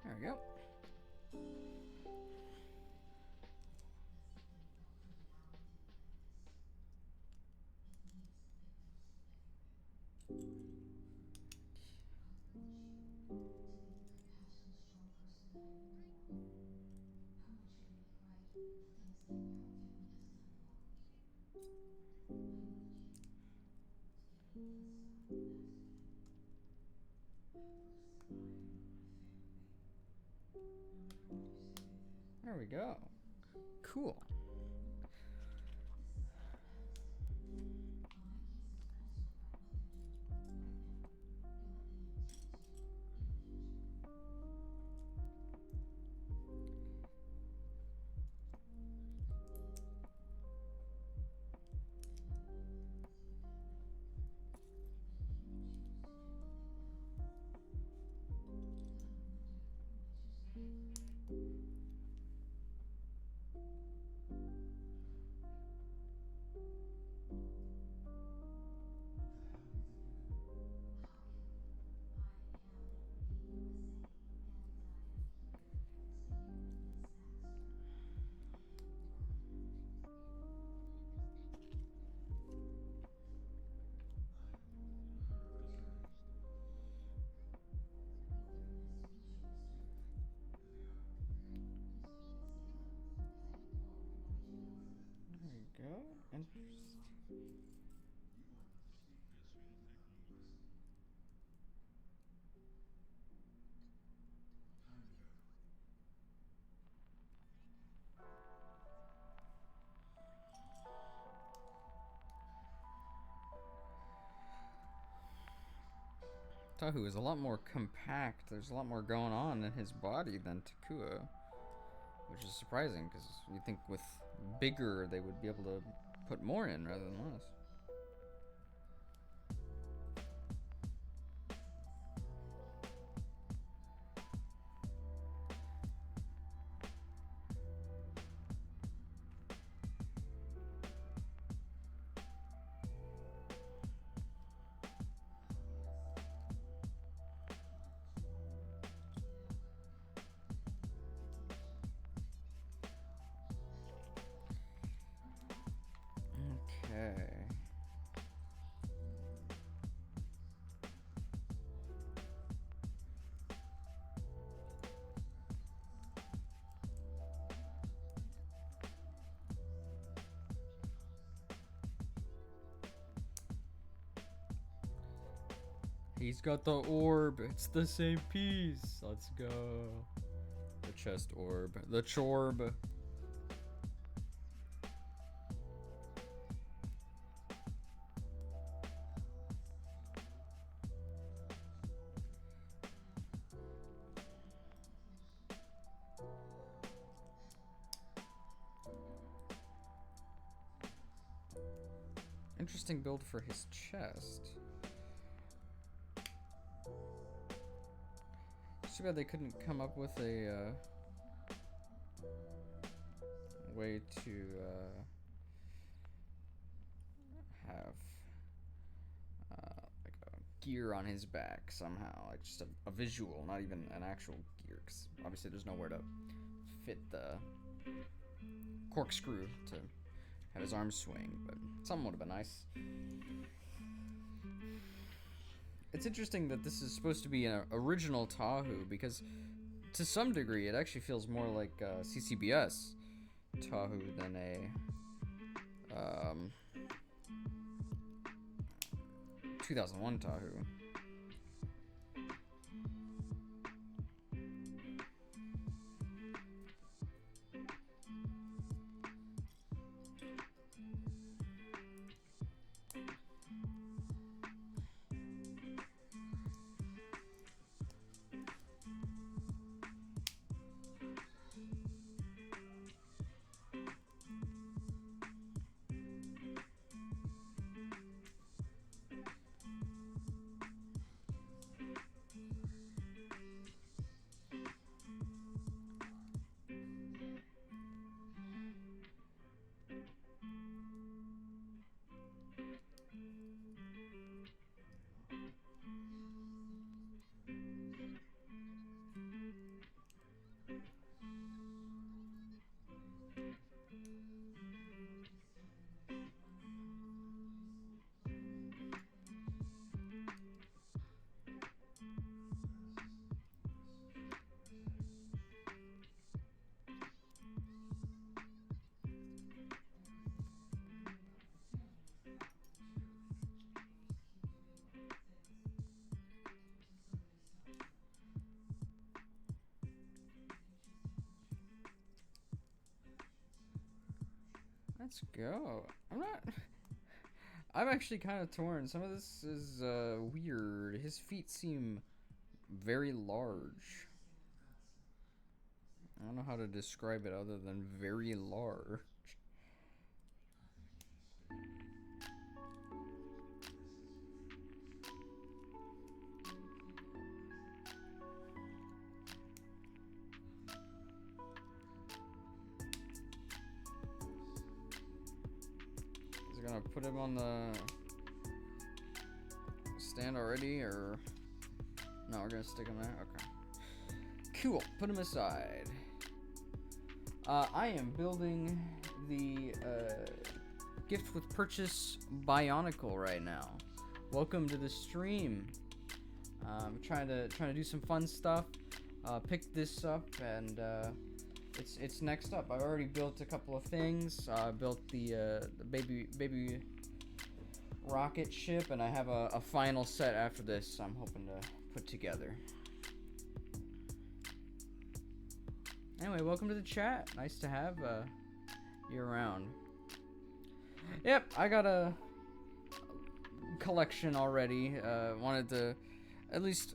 There we go. There we go. Cool. Go. Interesting. Tahu is a lot more compact. There's a lot more going on in his body than Takua, which is surprising because you think with bigger they would be able to put more in rather than less. Okay. He's got the orb. It's the same piece. Let's go. The chest orb. The chorb. Interesting build for his chest. Too bad they couldn't come up with a way to have like a gear on his back somehow, like just a visual, not even an actual gear, because obviously there's nowhere to fit the corkscrew to have his arms swing, but something would have been nice. It's interesting that this is supposed to be an original Tahu, because to some degree it actually feels more like CCBS Tahu than a 2001 Tahu. Let's go. I'm actually kind of torn. Some of this is weird. His feet seem very large. I don't know how to describe it other than very large. Gonna put him on the stand already, or no, we're gonna stick him there. Okay, cool. Put him aside. I am building the gift with purchase BIONICLE right now. Welcome to the stream. I'm trying to do some fun stuff. Picked this up, and it's next up. I've already built a couple of things. I built the baby rocket ship, and I have a final set after this I'm hoping to put together. Anyway, welcome to the chat. Nice to have you around. Yep, I got a collection already. Wanted to at least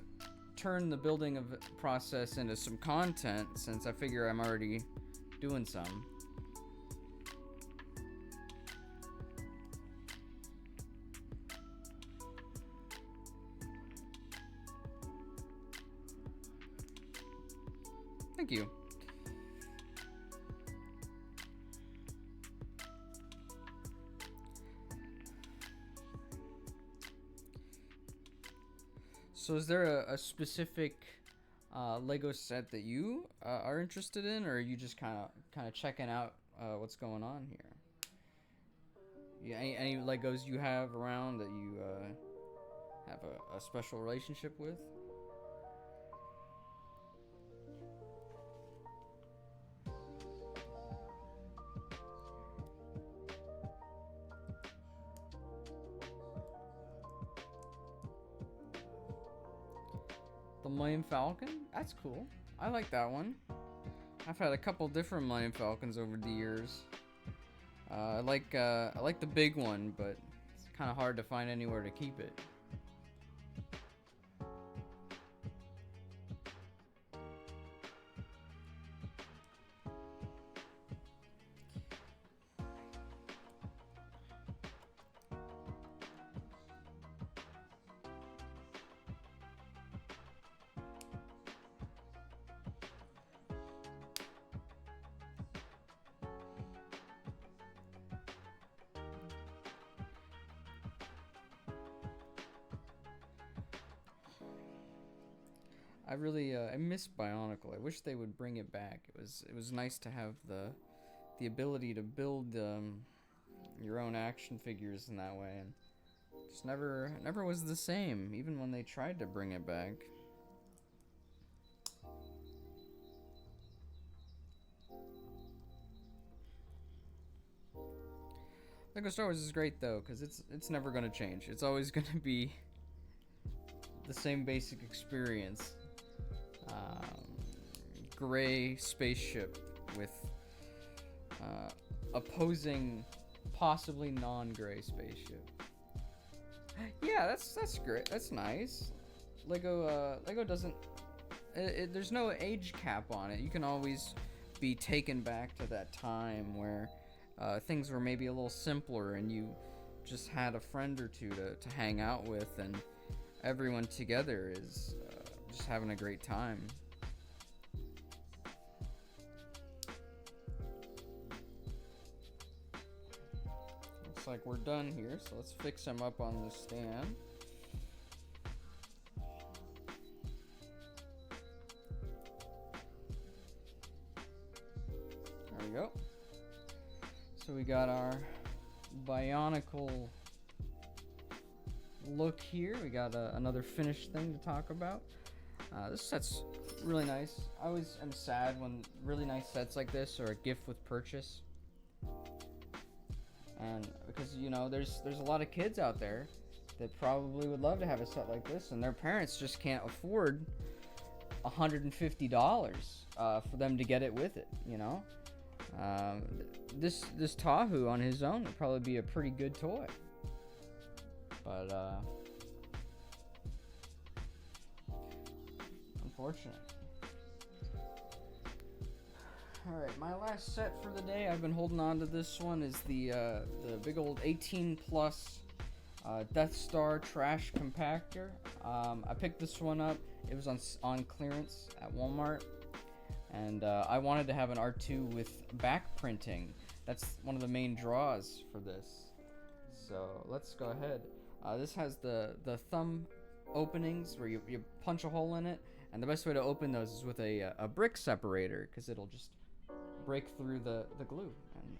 turn the building of process into some content, since I figure I'm already doing some. Thank you. So is there a specific Lego set that you are interested in, or are you just kind of checking out what's going on here? Yeah, any Legos you have around that you have a special relationship with? The Millennium Falcon? That's cool. I like that one. I've had a couple different Millennium Falcons over the years. I like the big one, but it's kind of hard to find anywhere to keep it. I miss Bionicle. I wish they would bring it back. It was nice to have the ability to build your own action figures in that way, and just never was the same, even when they tried to bring it back. Lego Star Wars is great though, because it's never gonna change. It's always gonna be the same basic experience. Gray spaceship with opposing, possibly non-gray spaceship. Yeah, that's great. That's nice. Lego doesn't. There's no age cap on it. You can always be taken back to that time where things were maybe a little simpler, and you just had a friend or two to hang out with, and everyone together is just having a great time. Looks like we're done here, so let's fix him up on the stand. There we go. So we got our Bionicle look here. We got another finished thing to talk about. This set's really nice. I always am sad when really nice sets like this are a gift with purchase. And because, you know, there's a lot of kids out there that probably would love to have a set like this, and their parents just can't afford $150 for them to get it with it, you know? This Tahu on his own would probably be a pretty good toy. But, unfortunate. Alright, my last set for the day, I've been holding on to this one, is the big old 18 plus Death Star trash compactor. I picked this one up. It was on clearance at Walmart, and I wanted to have an R2 with back printing. That's one of the main draws for this. So let's go ahead. This has the thumb openings where you punch a hole in it, and the best way to open those is with a brick separator, because it'll just break through the glue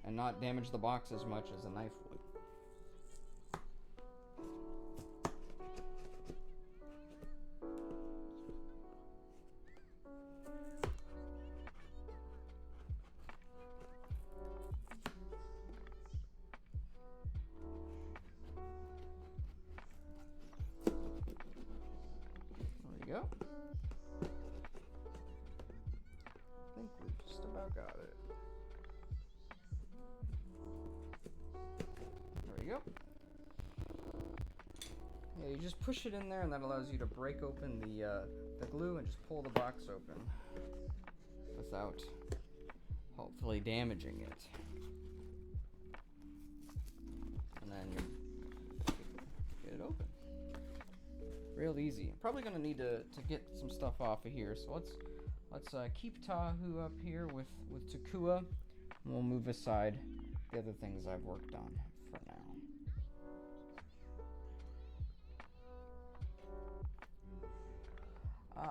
and not damage the box as much as a knife would. There we go. I think we just about got it. There we go. Yeah, you just push it in there, and that allows you to break open the glue and just pull the box open without hopefully damaging it. And then you get it open. Real easy. Probably gonna need to get some stuff off of here, so let's keep Tahu up here with Takua, and we'll move aside the other things I've worked on for now.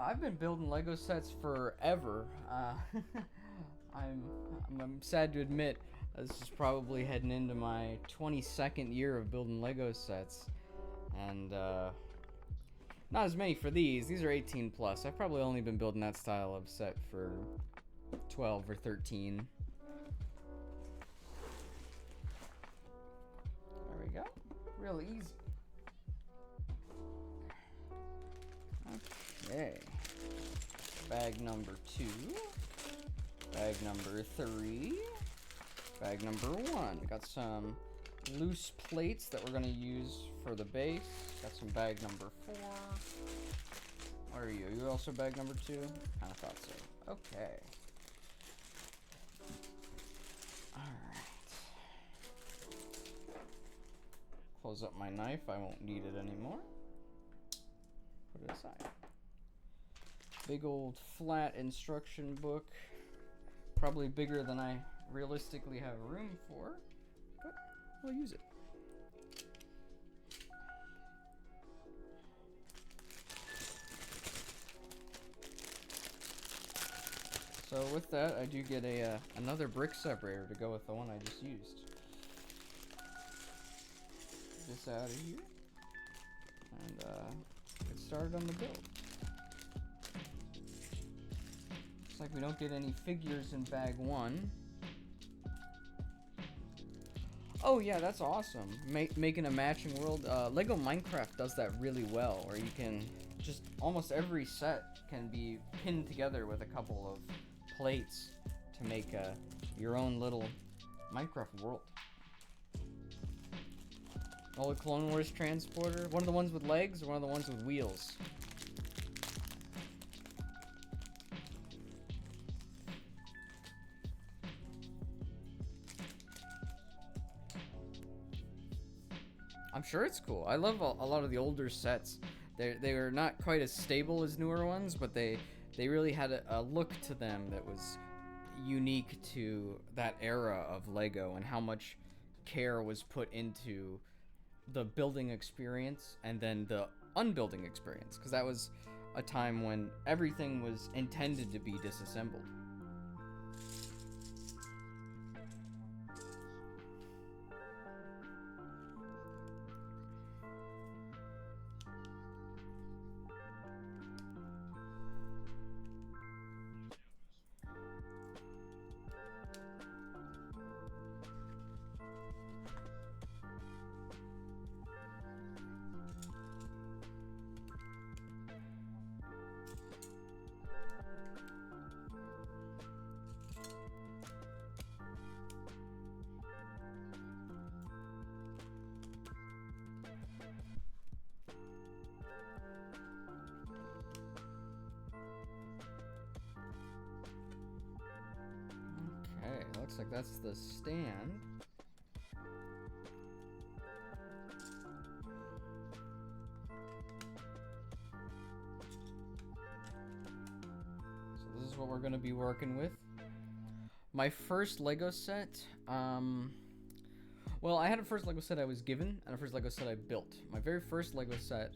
I've been building Lego sets forever. I'm sad to admit this is probably heading into my 22nd year of building Lego sets, and not as many for these. These are 18 plus. I've probably only been building that style of set for 12 or 13. There we go. Real easy. Okay. Bag number 2. Bag number 3. Bag number 1. Got some loose plates that we're gonna use for the base. Got some bag number 4. Where are you? Are you also bag number 2? Kinda thought so. Okay. Alright. Close up my knife. I won't need it anymore. Put it aside. Big old flat instruction book. Probably bigger than I realistically have room for, but I'll use it. So with that, I do get a another brick separator to go with the one I just used. Get this out of here, and get started on the build. Looks like we don't get any figures in bag 1. Oh yeah, that's awesome. Making a matching world. Lego Minecraft does that really well, where you can just almost every set can be pinned together with a couple of plates to make your own little Minecraft world. Oh, the Clone Wars transporter. One of the ones with legs or one of the ones with wheels? I'm sure it's cool. I love a lot of the older sets. They were not quite as stable as newer ones, but they really had a look to them that was unique to that era of Lego and how much care was put into the building experience and then the unbuilding experience, because that was a time when everything was intended to be disassembled. Looks like that's the stand. So this is what we're going to be working with. My first Lego set, well, I had a first Lego set I was given and a first Lego set I built. My very first Lego set,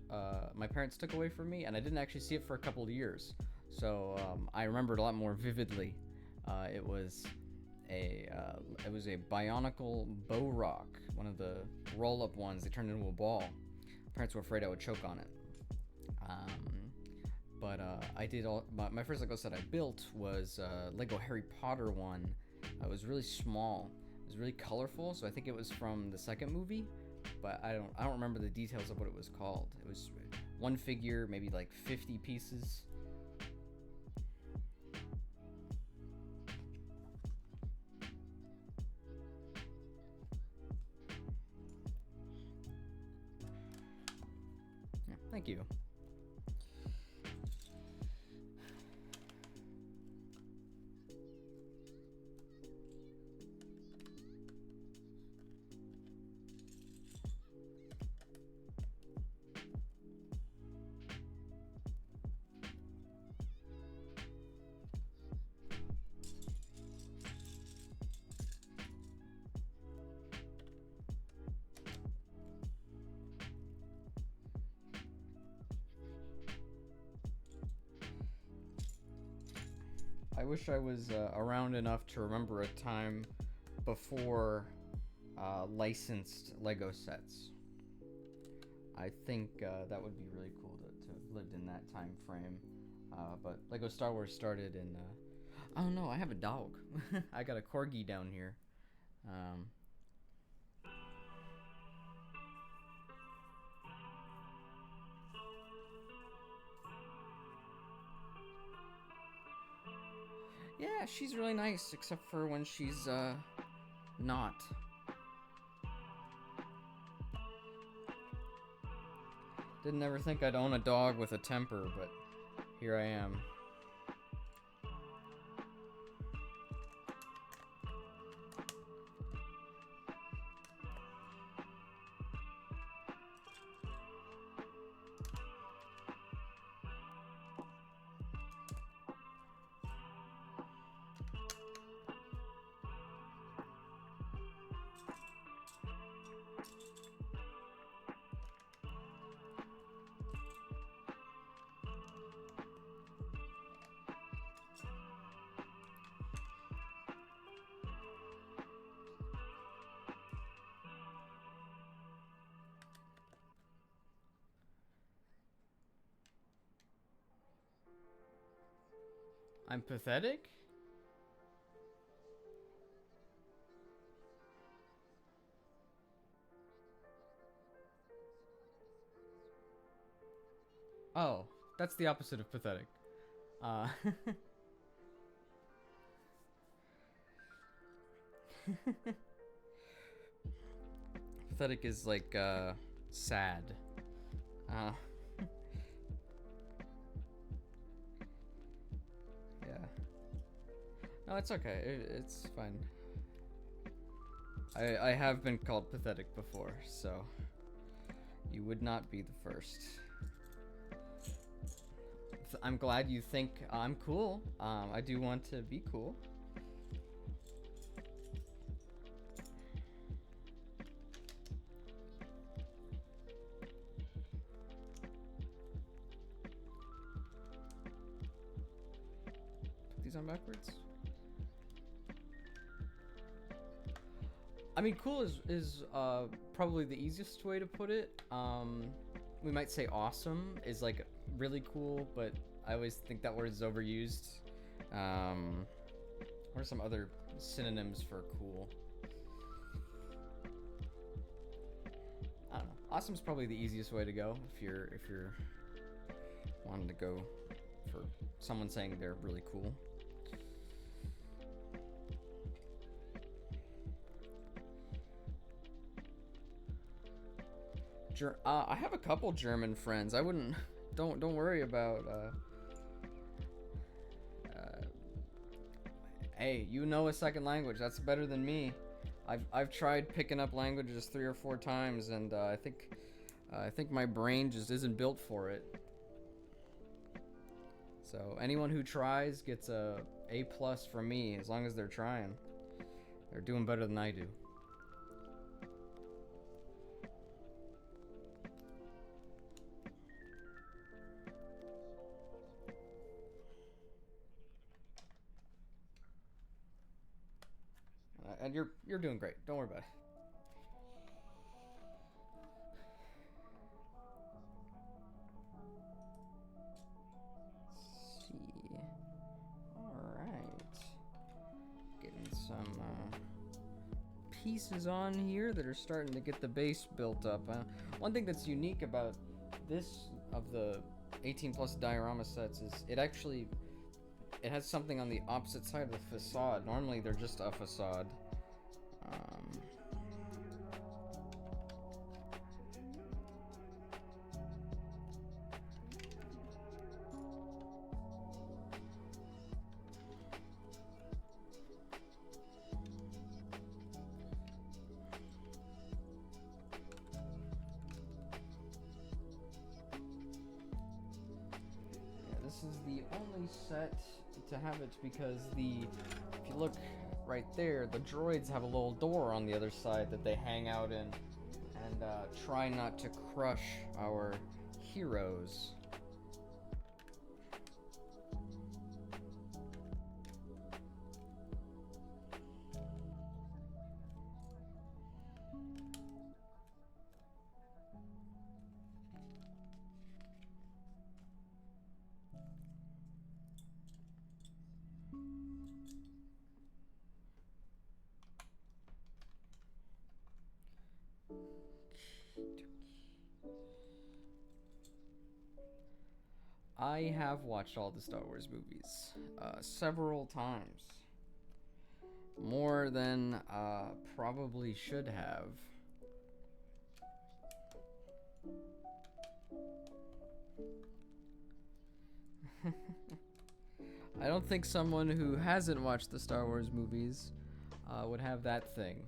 my parents took away from me, and I didn't actually see it for a couple of years. So I remember it a lot more vividly. It was a BIONICLE bow rock, one of the roll-up ones. They turned into a ball. Parents were afraid I would choke on it. But I did all my first Lego set I built was Lego Harry Potter one. It was really small. It was really colorful, so I think it was from the second movie, but I don't remember the details of what it was called. It was one figure, maybe like 50 pieces. Thank you. I wish I was around enough to remember a time before licensed Lego sets. I think that would be really cool to have lived in that time frame. But Lego Star Wars started in... oh no, I have a dog. I got a corgi down here. Yeah, she's really nice, except for when she's, not. Didn't ever think I'd own a dog with a temper, but here I am. I'm pathetic? Oh, that's the opposite of pathetic. Pathetic is like, sad. Yeah. No, it's okay. It's fine. I have been called pathetic before, so you would not be the first. I'm glad you think I'm cool. I do want to be cool. Put these on backwards. I mean, cool is probably the easiest way to put it. We might say awesome is like really cool, but I always think that word is overused. What are some other synonyms for cool? I don't know. Awesome's probably the easiest way to go if you're wanting to go for someone saying they're really cool. I have a couple German friends. I wouldn't. Don't worry about. Hey, you know a second language. That's better than me. I've tried picking up languages 3 or 4 times, and I think my brain just isn't built for it. So anyone who tries gets a A+ from me, as long as they're trying. They're doing better than I do. And you're doing great. Don't worry about it. Let's see. All right. Getting some pieces on here that are starting to get the base built up. One thing that's unique about this of the 18+ diorama sets is it has something on the opposite side of the facade. Normally they're just a facade. This is the only set to have it because if you look right there, the droids have a little door on the other side that they hang out in and try not to crush our heroes. I have watched all the Star Wars movies several times. More than probably should have. I don't think someone who hasn't watched the Star Wars movies would have that thing.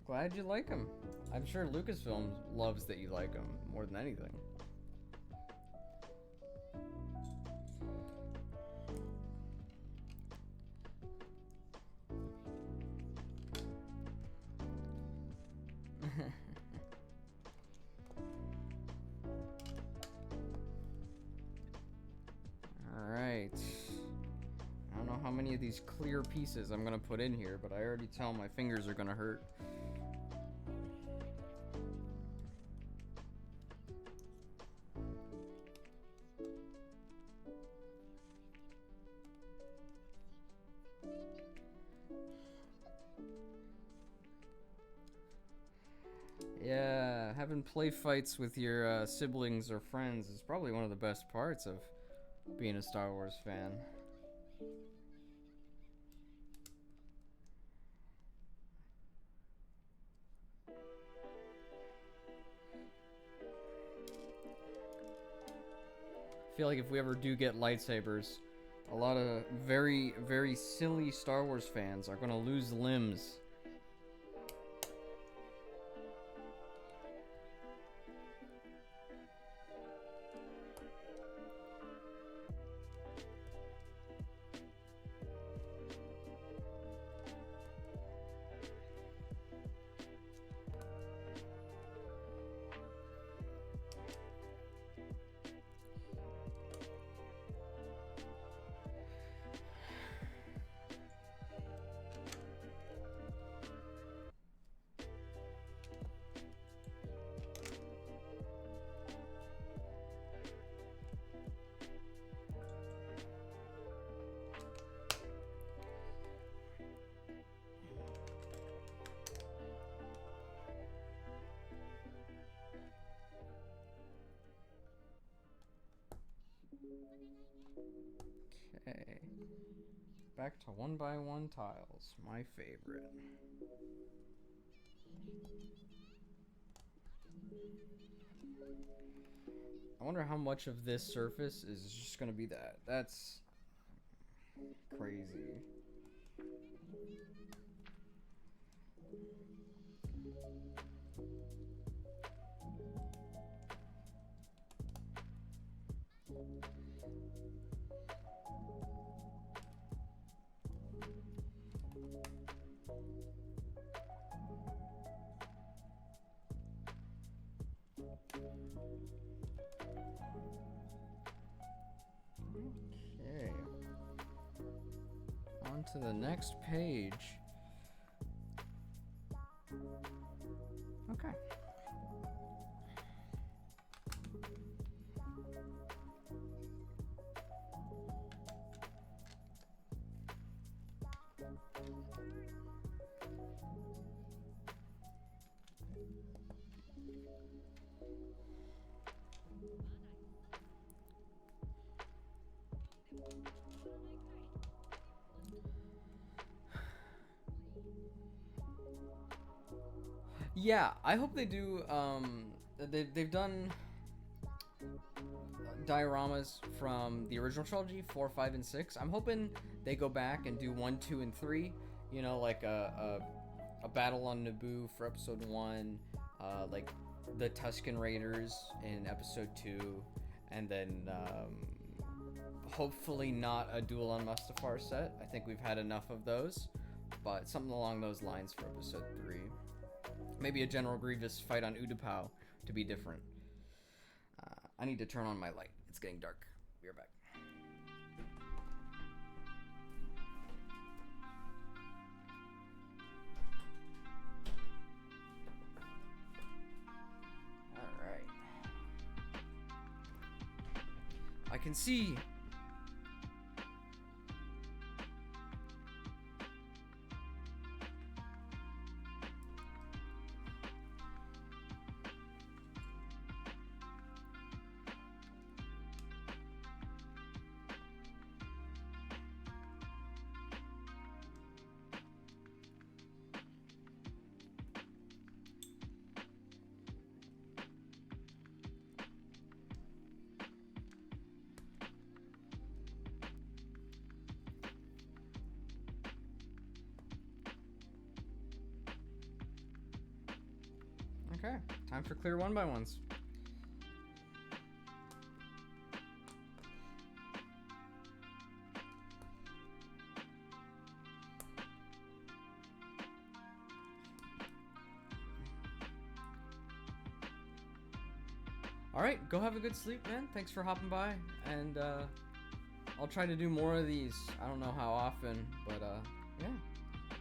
Glad you like them. I'm sure Lucasfilm loves that you like them more than anything. Alright. I don't know how many of these clear pieces I'm gonna put in here, but I already tell my fingers are gonna hurt. Yeah, having play fights with your siblings or friends is probably one of the best parts of being a Star Wars fan. I feel like if we ever do get lightsabers, a lot of very, very silly Star Wars fans are gonna lose limbs. Okay. Back to 1x1 tiles, my favorite. I wonder how much of this surface is just gonna be that. That's crazy. Okay. On to the next page. Okay. Yeah, I hope they do. They've done dioramas from the original trilogy, 4, 5, and 6. I'm hoping they go back and do 1, 2, and 3. You know, like a battle on Naboo for episode 1, like the Tusken Raiders in episode 2, and then hopefully not a Duel on Mustafar set. I think we've had enough of those, but something along those lines for episode 3. Maybe a General Grievous fight on Utapau to be different. I need to turn on my light. It's getting dark. Be right back. Alright. I can see. Okay, time for clear 1x1s. Alright, go have a good sleep, man. Thanks for hopping by, and I'll try to do more of these. I don't know how often, but yeah.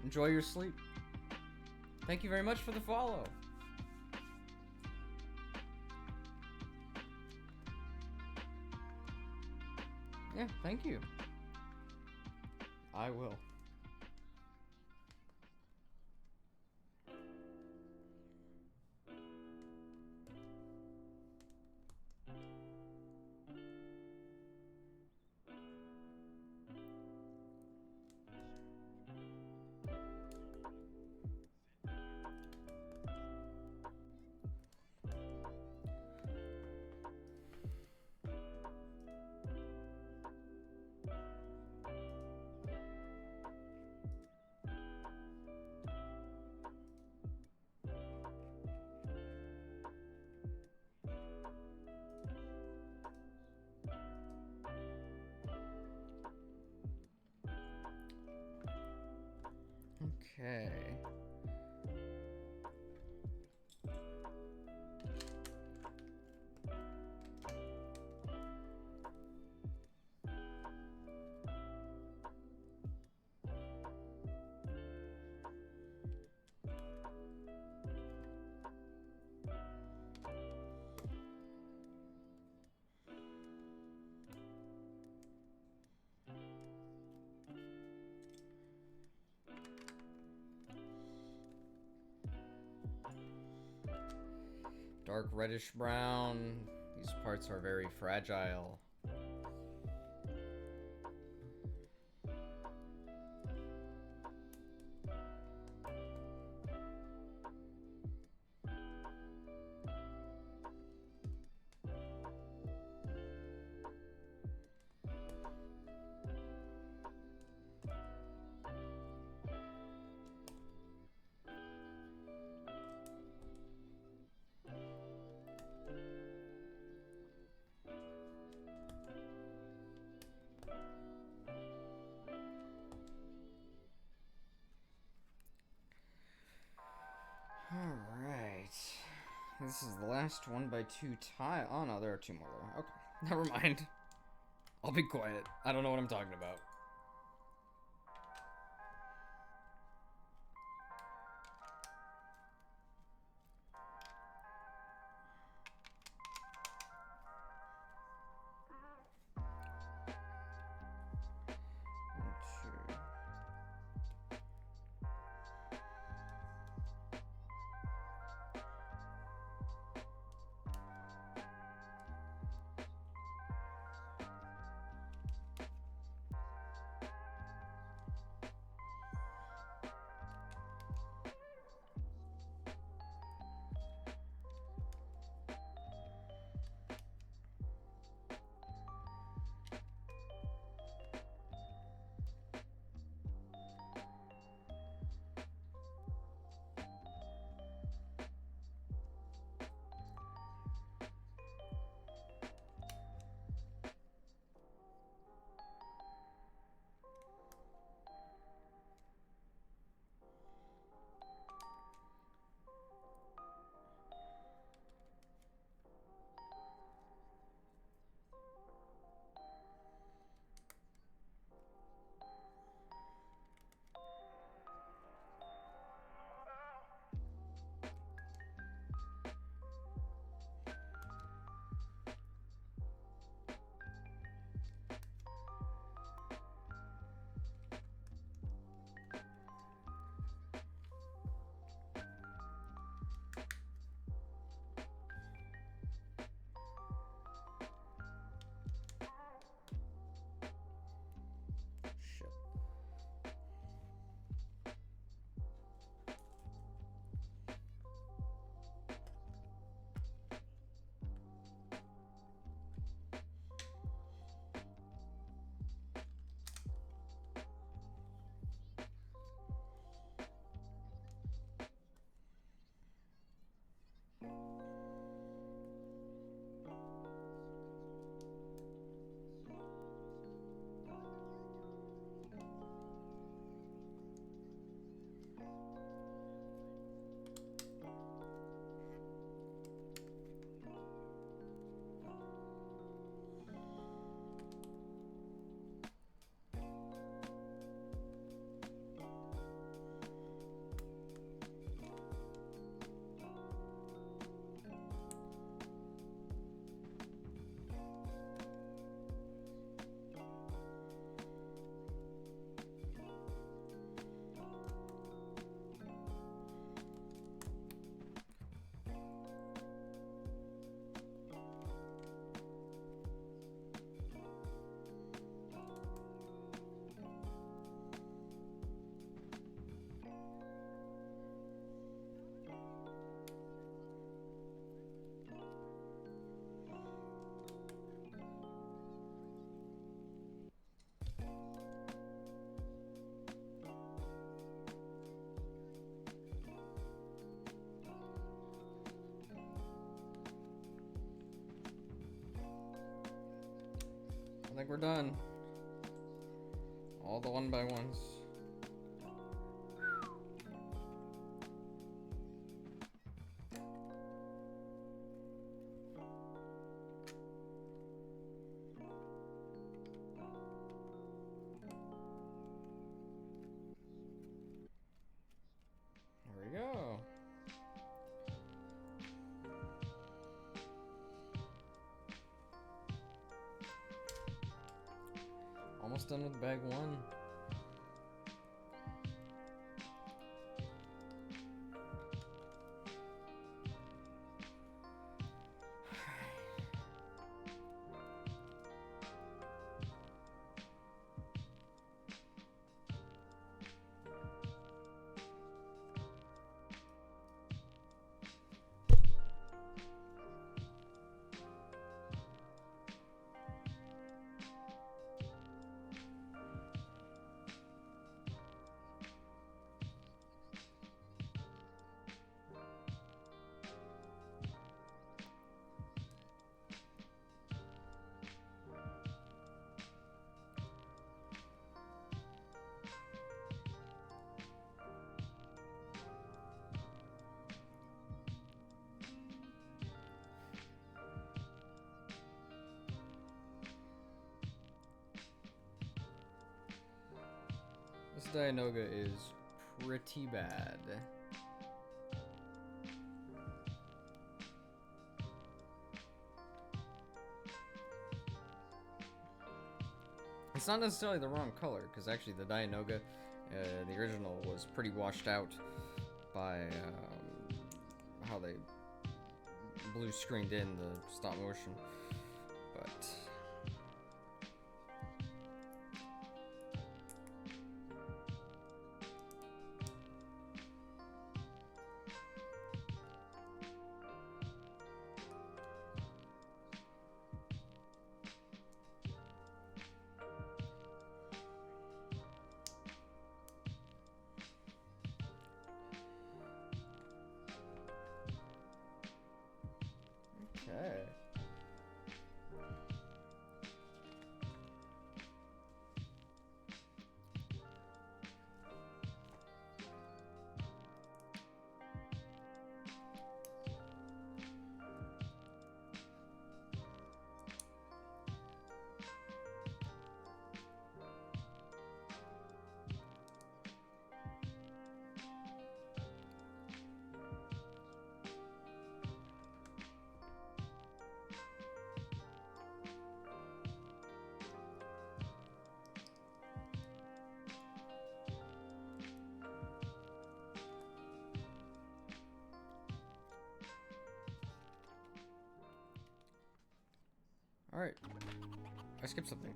Enjoy your sleep. Thank you very much for the follow. Yeah, thank you. I will. Okay. Dark reddish brown. These parts are very fragile. Alright. This is the last 1x2 tile. Oh no, there are 2 more there. Okay, never mind. I'll be quiet. I don't know what I'm talking about. I think we're done. All the 1x1s. There we go. Almost done with bag 1. This Dianoga is pretty bad. It's not necessarily the wrong color, because actually the Dianoga, the original, was pretty washed out by how they blue screened in the stop motion. But okay. Alright. I skipped something.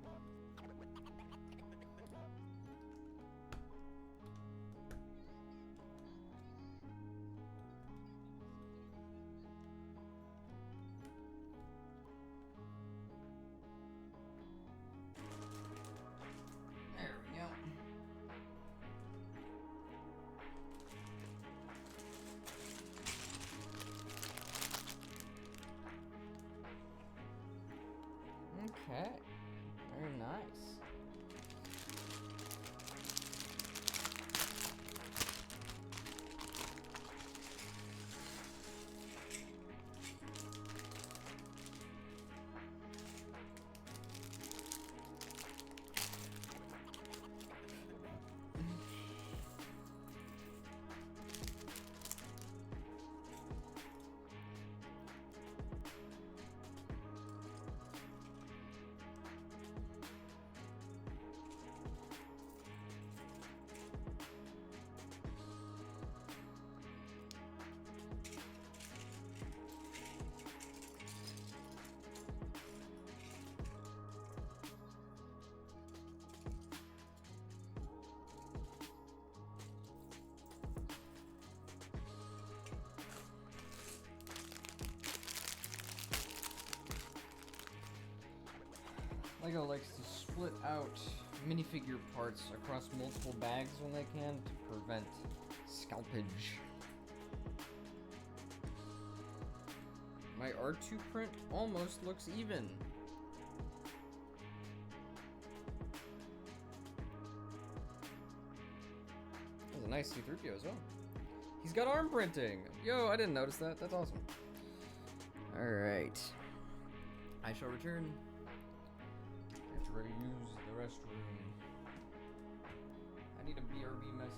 There we go. Okay, very nice. LEGO likes to split out minifigure parts across multiple bags when they can to prevent scalpage. My R2 print almost looks even. nice C-3PO as well. He's got arm printing. Yo, I didn't notice that. That's awesome. All right. I shall return. Get ready to use the restroom. I need a BRB message.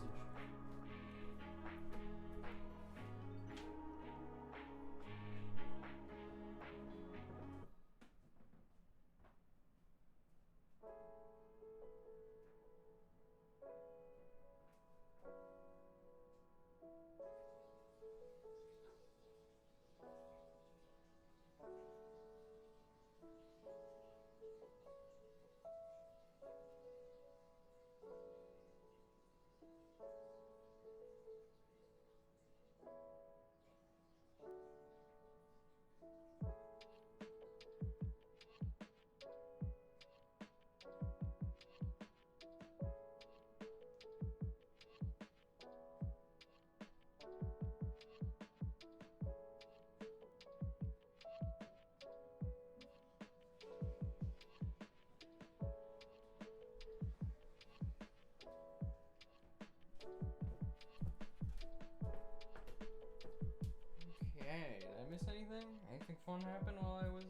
Anything fun happened while I was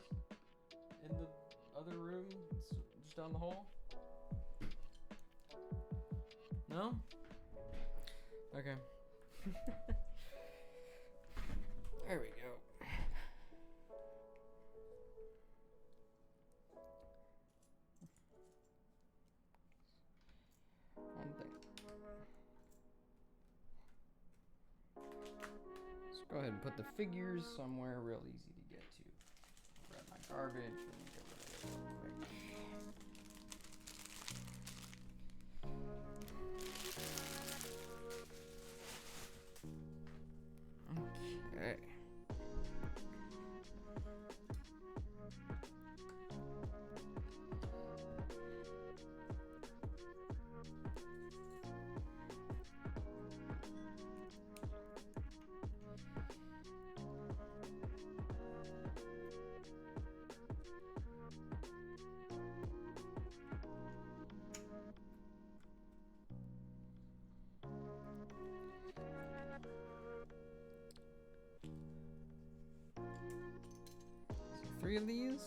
in the other room, just down the hall? No? Okay. There we go. One thing. Let's go ahead and put the figures somewhere real easy to get to. Grab my garbage and get rid of it real quick. Okay. Three of these?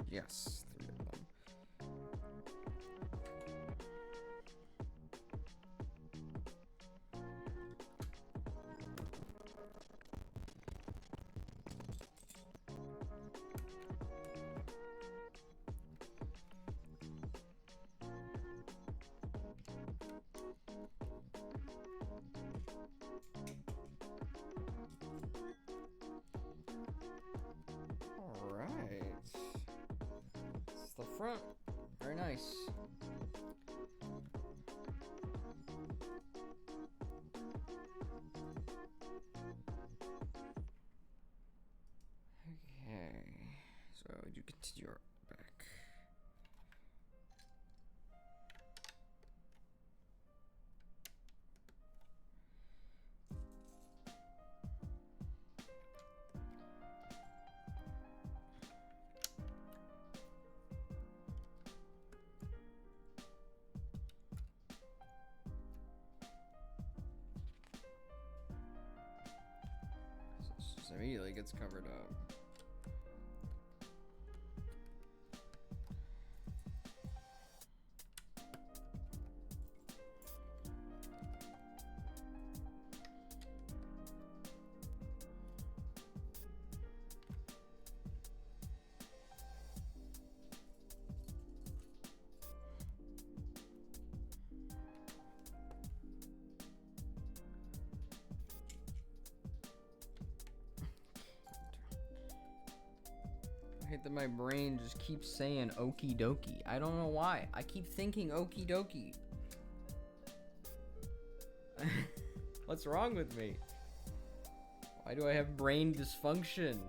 Yes, three of them. The front, very nice. Okay, so you continue your back. Immediately gets covered up. I hate that my brain just keeps saying okie dokie. I don't know why. I keep thinking okie dokie. What's wrong with me? Why do I have brain dysfunction?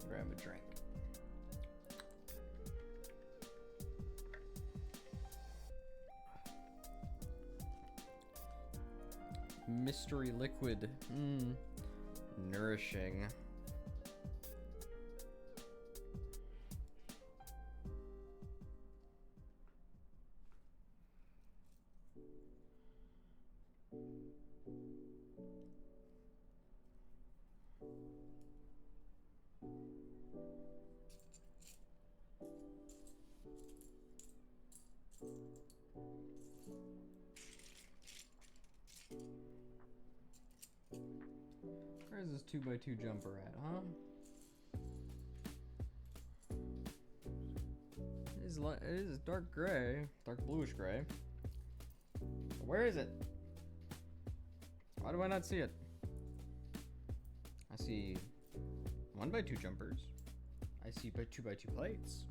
Grab a drink. Mystery liquid. Nourishing. 2x2 jumper at, huh? It is dark gray, dark bluish gray. Where is it? Why do I not see it? I see 1x2 jumpers. I see 2x2 plates.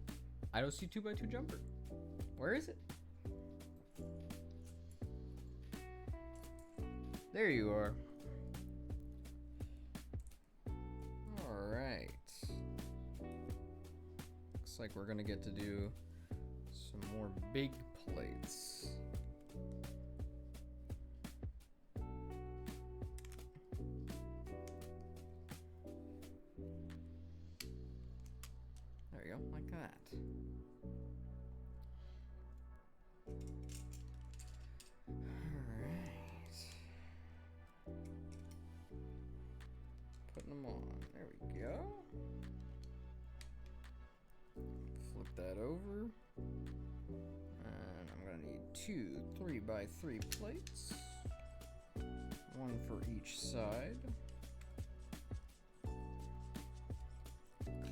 I don't see 2x2 jumper. Where is it? There you are. Alright. Looks like we're gonna get to do some more big plates. There you go, like that. Alright. Putting them on. There we go. Flip that over. And I'm gonna need 2 3x3 plates. One for each side.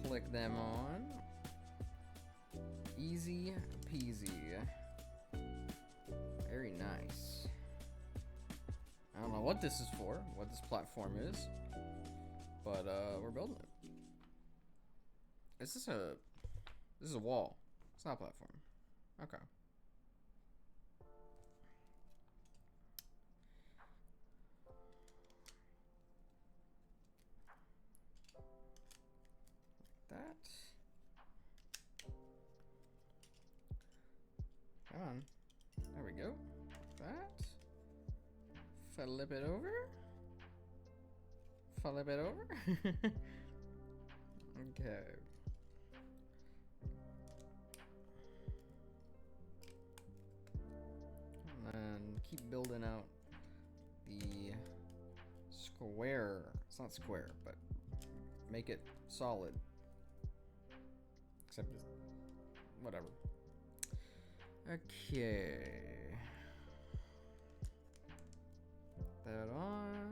Click them on. Easy peasy. Very nice. I don't know what this is for, what this platform is, but we're building it. This is a wall. It's not a platform. Okay. Like that. Come on. There we go. Like that. Flip it over. Flip it over. Okay. And then keep building out the square. It's not square, but make it solid. Except it's whatever. Okay. Put that on.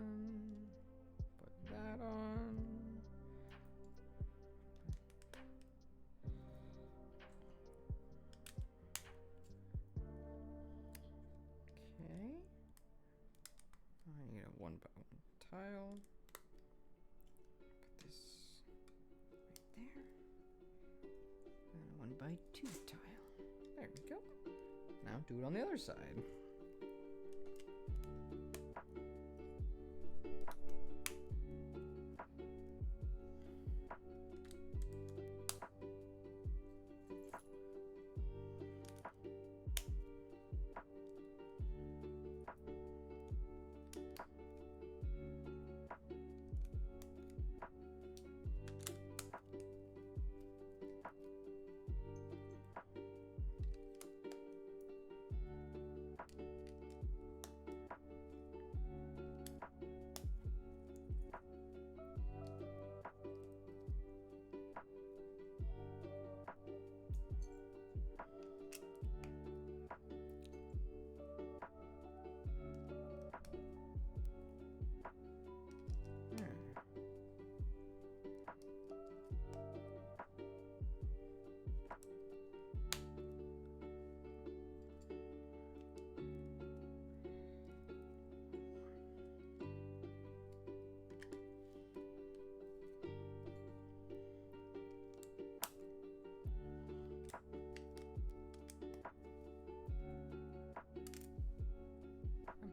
Put that on. Okay. I need a 1x1 tile. Put this right there. And a 1x2 tile. There we go. Now do it on the other side.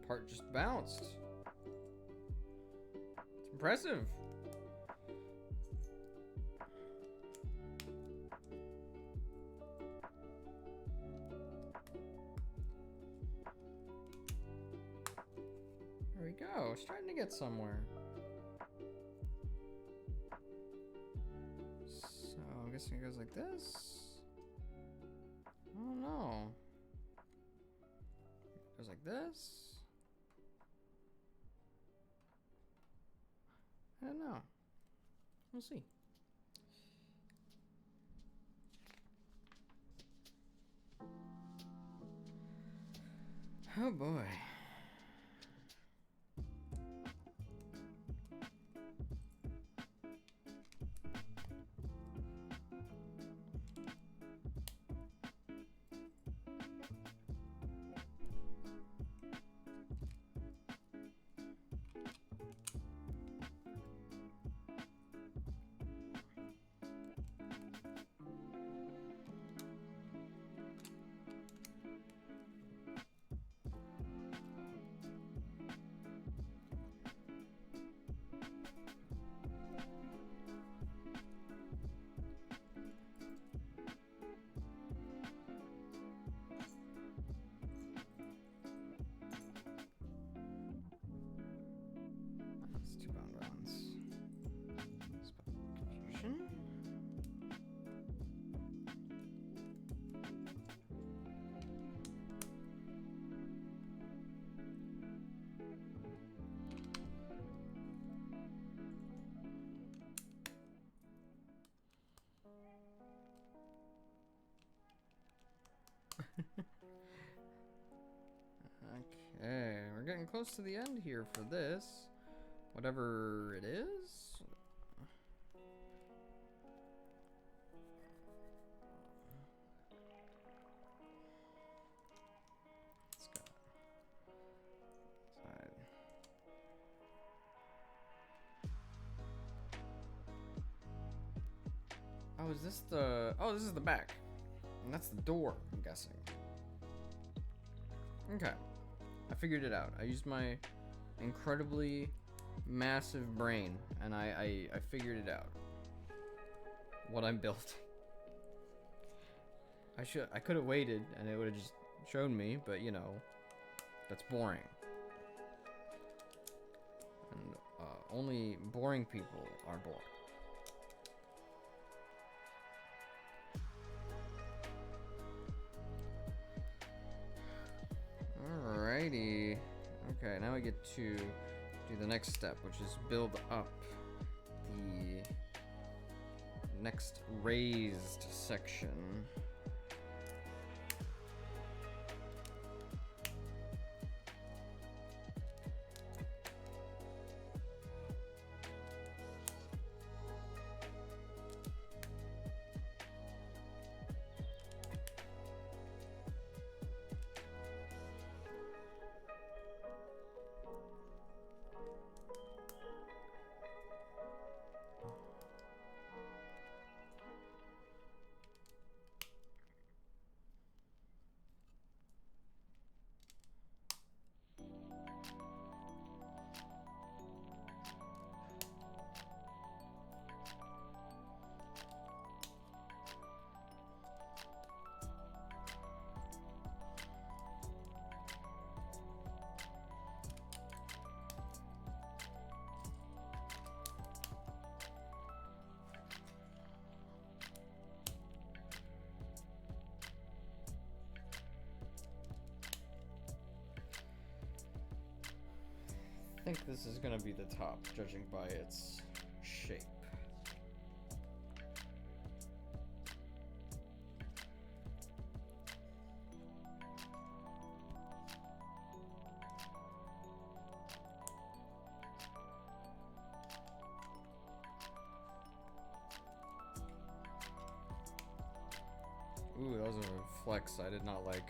Part just bounced. It's impressive. There we go. It's starting to get somewhere. So I'm guessing it goes like this. I don't know. It goes like this. I don't know. We'll see. Oh boy. Okay, we're getting close to the end here for this. Whatever it is. Let's go. Side. Oh, is this the... Oh, this is the back. And that's the door, I'm guessing. Okay. I figured it out. I used my incredibly massive brain, and I figured it out. What I'm building. I could have waited, and it would have just shown me, but you know, that's boring. And only boring people are boring. Alrighty. Okay, now we get to do the next step, which is build up the next raised section. I think this is gonna be the top, judging by its shape. Ooh, that was a flex I did not like.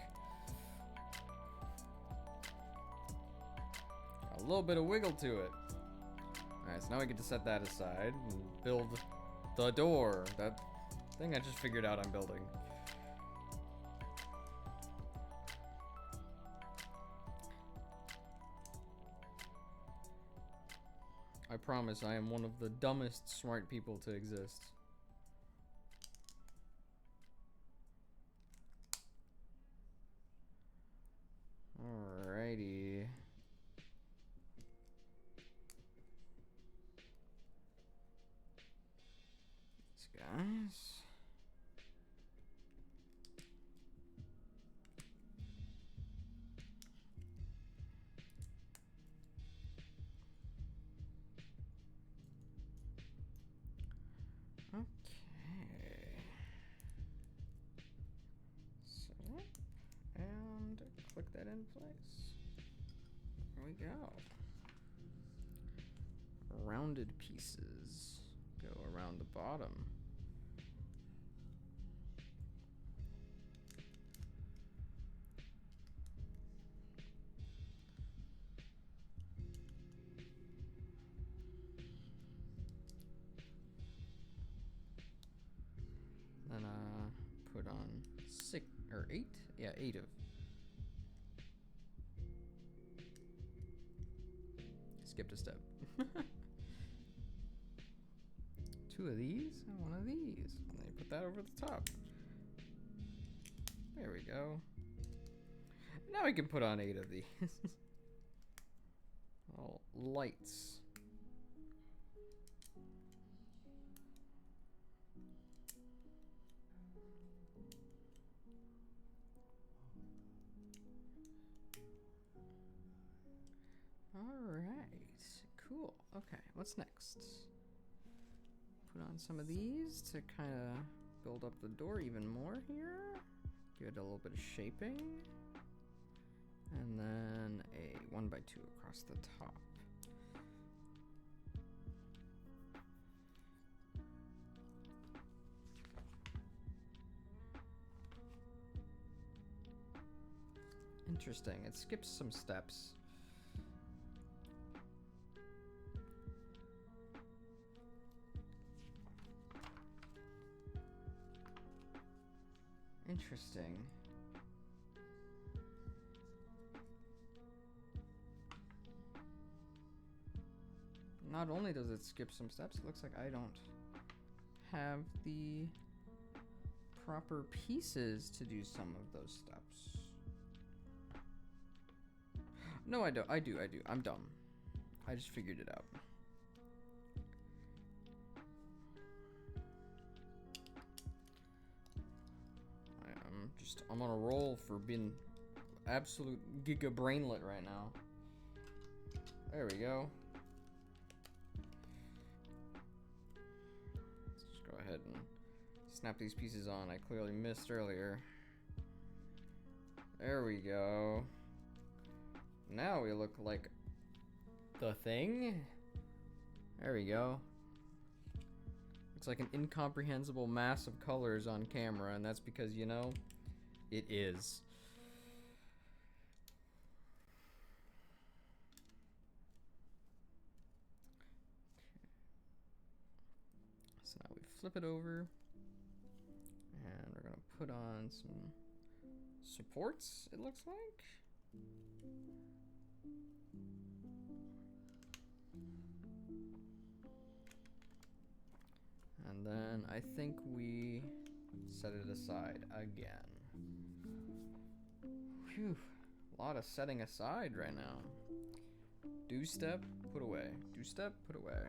A little bit of wiggle to it. Alright, so now we get to set that aside and build the door. That thing I just figured out I'm building. I promise I am one of the dumbest smart people to exist. Alrighty. Guys. Okay. Set up and click that in place. There we go. Rounded pieces go around the bottom. Then put on 6 or 8? Yeah, 8 of. Skipped a step. 2 of these and 1 of these. And then you put that over the top. There we go. Now we can put on 8 of these. All lights. Alright, cool. Okay, what's next? Put on some of these to kind of build up the door even more here. Give it a little bit of shaping. And then a 1x2 across the top. Interesting, it skips some steps. Interesting. Not only does it skip some steps, it looks like I don't have the proper pieces to do some of those steps. No, I don't. I do. I'm dumb. I just figured it out. I'm on a roll for being absolute giga brainlet right now. There we go. Let's just go ahead and snap these pieces on. I clearly missed earlier. There we go. Now we look like the thing. There we go. It's like an incomprehensible mass of colors on camera, and that's because, you know, it is. So now we flip it over, and we're gonna put on some supports, it looks like. And then I think we set it aside again. Phew, a lot of setting aside right now. Do step, put away. Do step, put away.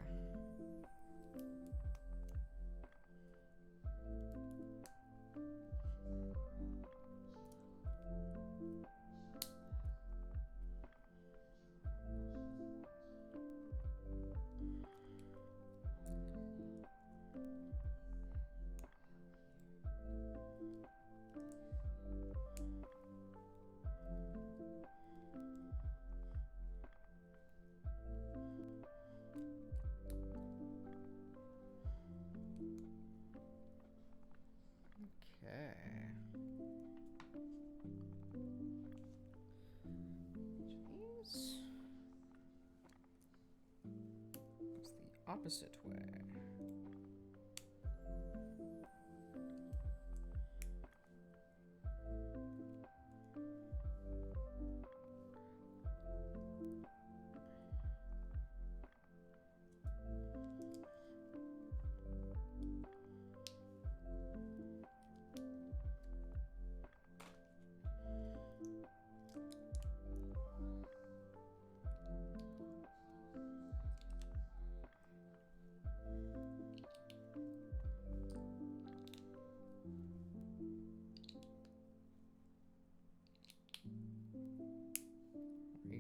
Opposite way.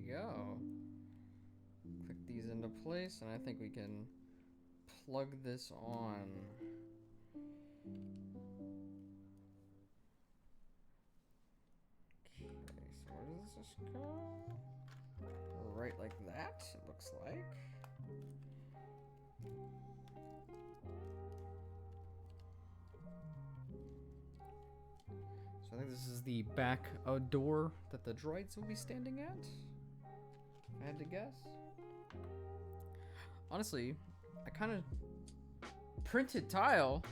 Go. Click these into place, and I think we can plug this on. Okay, so where does this go? Right like that, it looks like. So I think this is the back door that the droids will be standing at. I had to guess. Honestly, I kind of printed tile.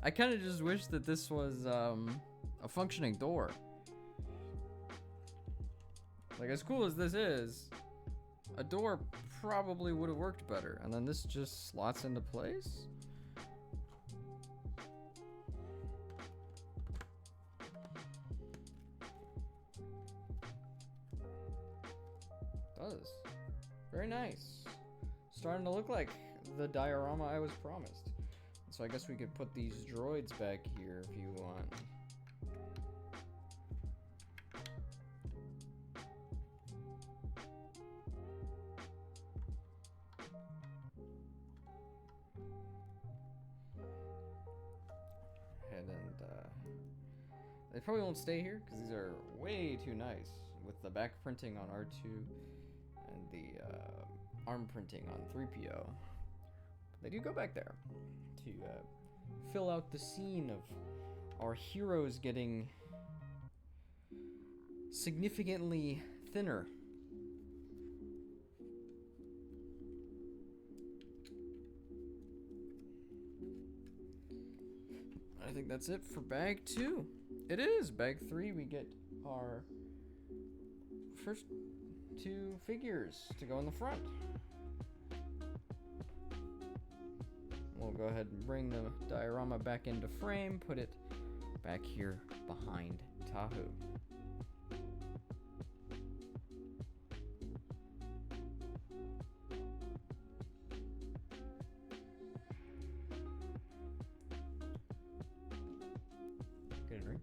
I kind of just wish that this was a functioning door. Like, as cool as this is, a door probably would have worked better. And then this just slots into place. Does. Very nice. Starting to look like the diorama I was promised. So I guess we could put these droids back here if you want. Ahead and They probably won't stay here because these are way too nice with the back printing on R2 and the arm printing on 3PO. But they do go back there to fill out the scene of our heroes getting significantly thinner. I think that's it for bag 2. It is bag 3. We get our first 2 figures to go in the front. We'll go ahead and bring the diorama back into frame, put it back here behind Tahu. Get a drink.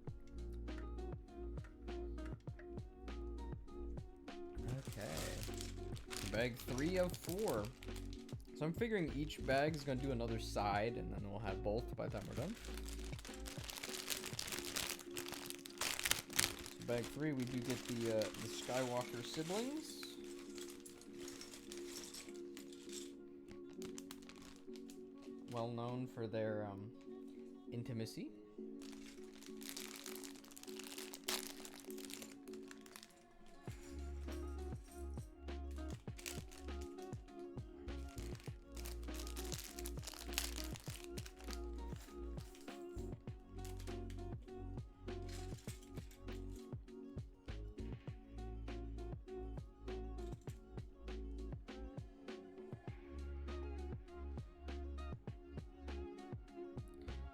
Okay. Bag 3 of 4. So I'm figuring each bag is going to do another side, and then we'll have both by the time we're done. So bag 3, we do get the Skywalker siblings. Well known for their intimacy.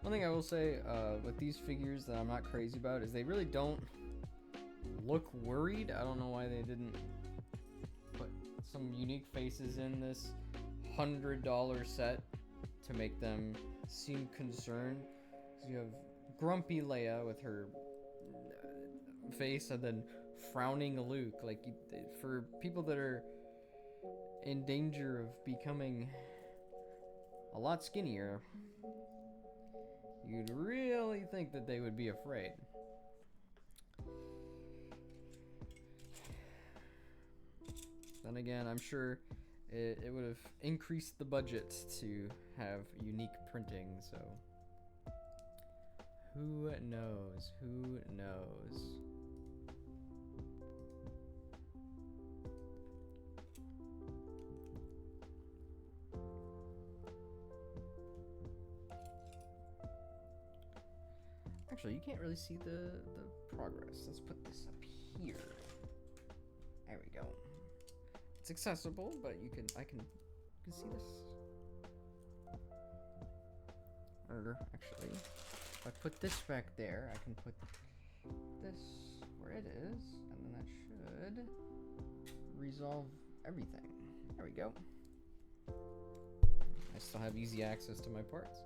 One thing I will say with these figures that I'm not crazy about is they really don't look worried. I don't know why they didn't put some unique faces in this $100 set to make them seem concerned. So you have grumpy Leia with her face, and then frowning Luke. Like, for people that are in danger of becoming a lot skinnier, you'd really think that they would be afraid. Then again, I'm sure it would have increased the budget to have unique printing, so who knows? Who knows? Actually, you can't really see the progress. Let's put this up here. There we go. It's accessible, but you can see this. Or actually, if I put this back there, I can put this where it is, and then that should resolve everything. There we go. I still have easy access to my parts.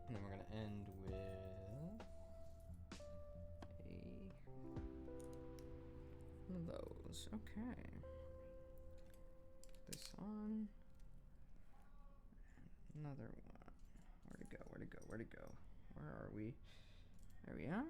And then we're gonna end with one of those. Okay. This on. Another one. Where to go? Where to go? Where to go? Where are we? There we are.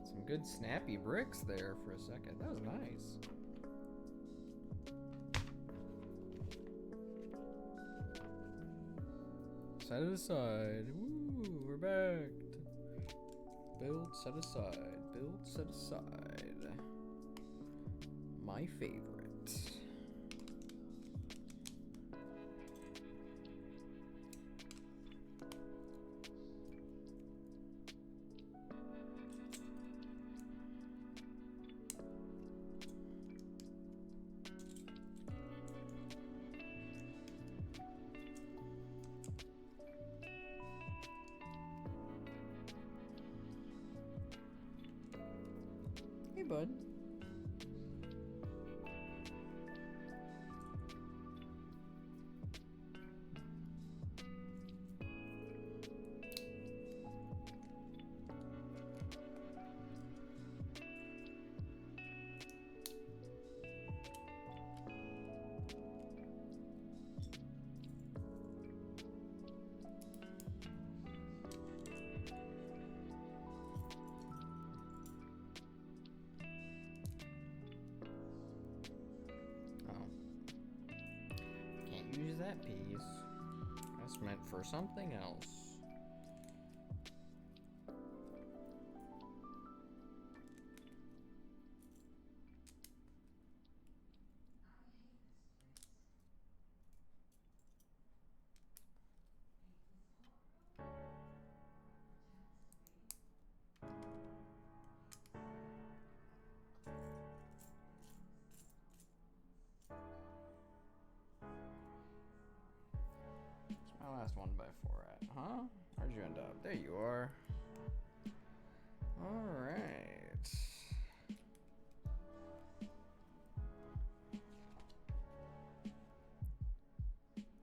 Some good snappy bricks there for a second. That was nice. Set it aside. Woo, we're back. Build, set aside. Build, set aside. My favorite. Hey, bud. Use that piece. That's meant for something else. My last 1x4 at, huh? Where'd you end up? There you are. Alright.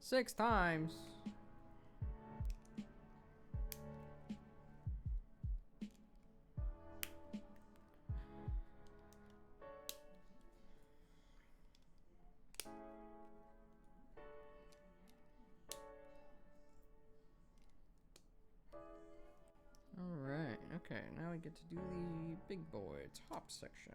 Six times. Alright, okay, now we get to do the big boy top section.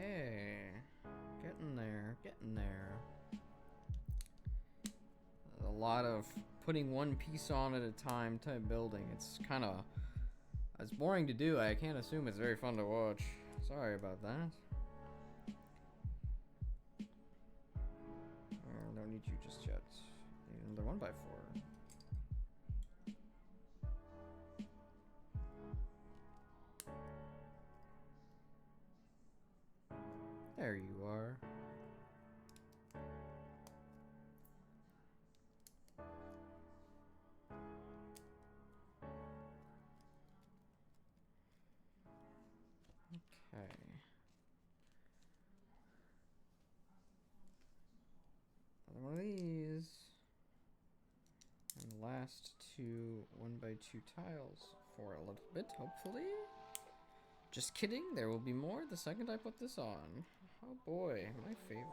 Okay, getting there. A lot of putting one piece on at a time type building. It's boring to do. I can't assume it's very fun to watch. Sorry about that. Don't need you just yet. Need another 1x4. There you are. Okay. Another one of these. And the last two 1x2 tiles for a little bit, hopefully. Just kidding, there will be more the second I put this on. Oh boy, my favorite.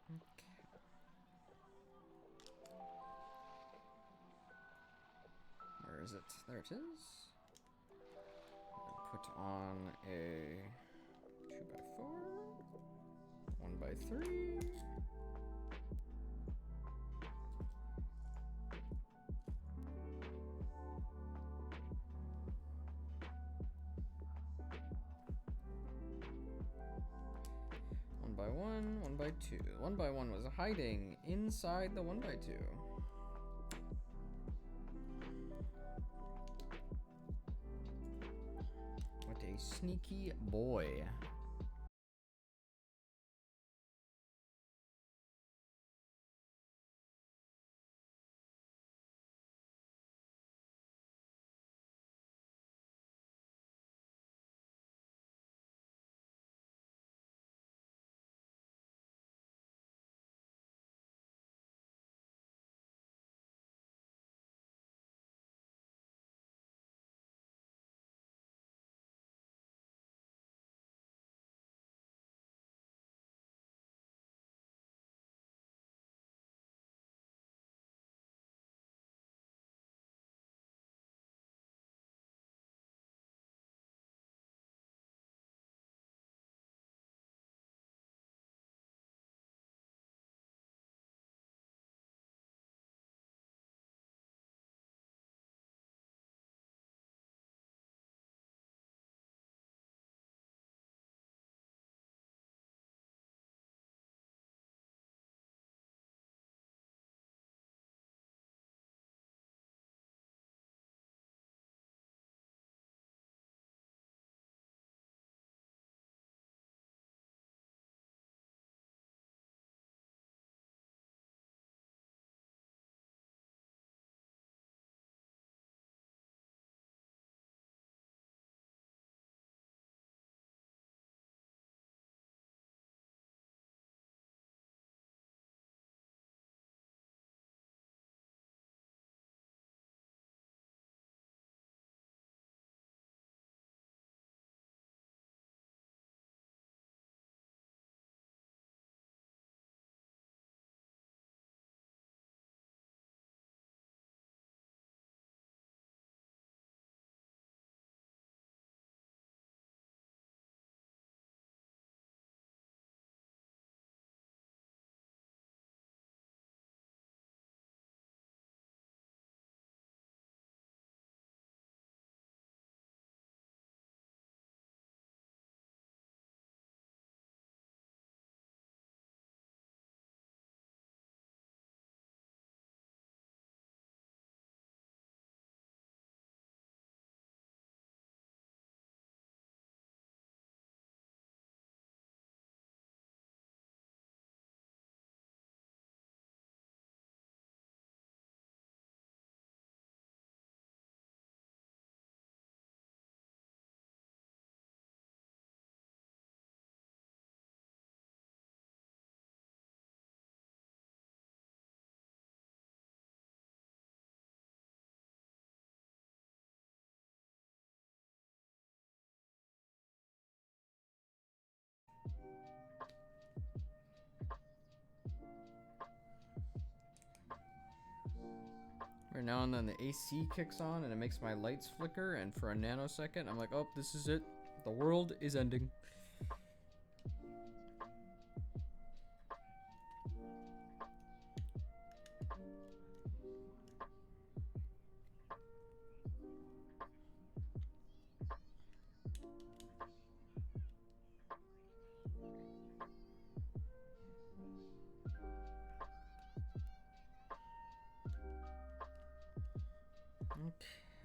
Okay. Where is it? There it is. Put on a 2x4, 1x3. by 1, 1 by 2. 1 by 1 was hiding inside the 1 by 2. What a sneaky boy. Every now and then the AC kicks on and it makes my lights flicker, and for a nanosecond I'm like, oh, this is it. The world is ending.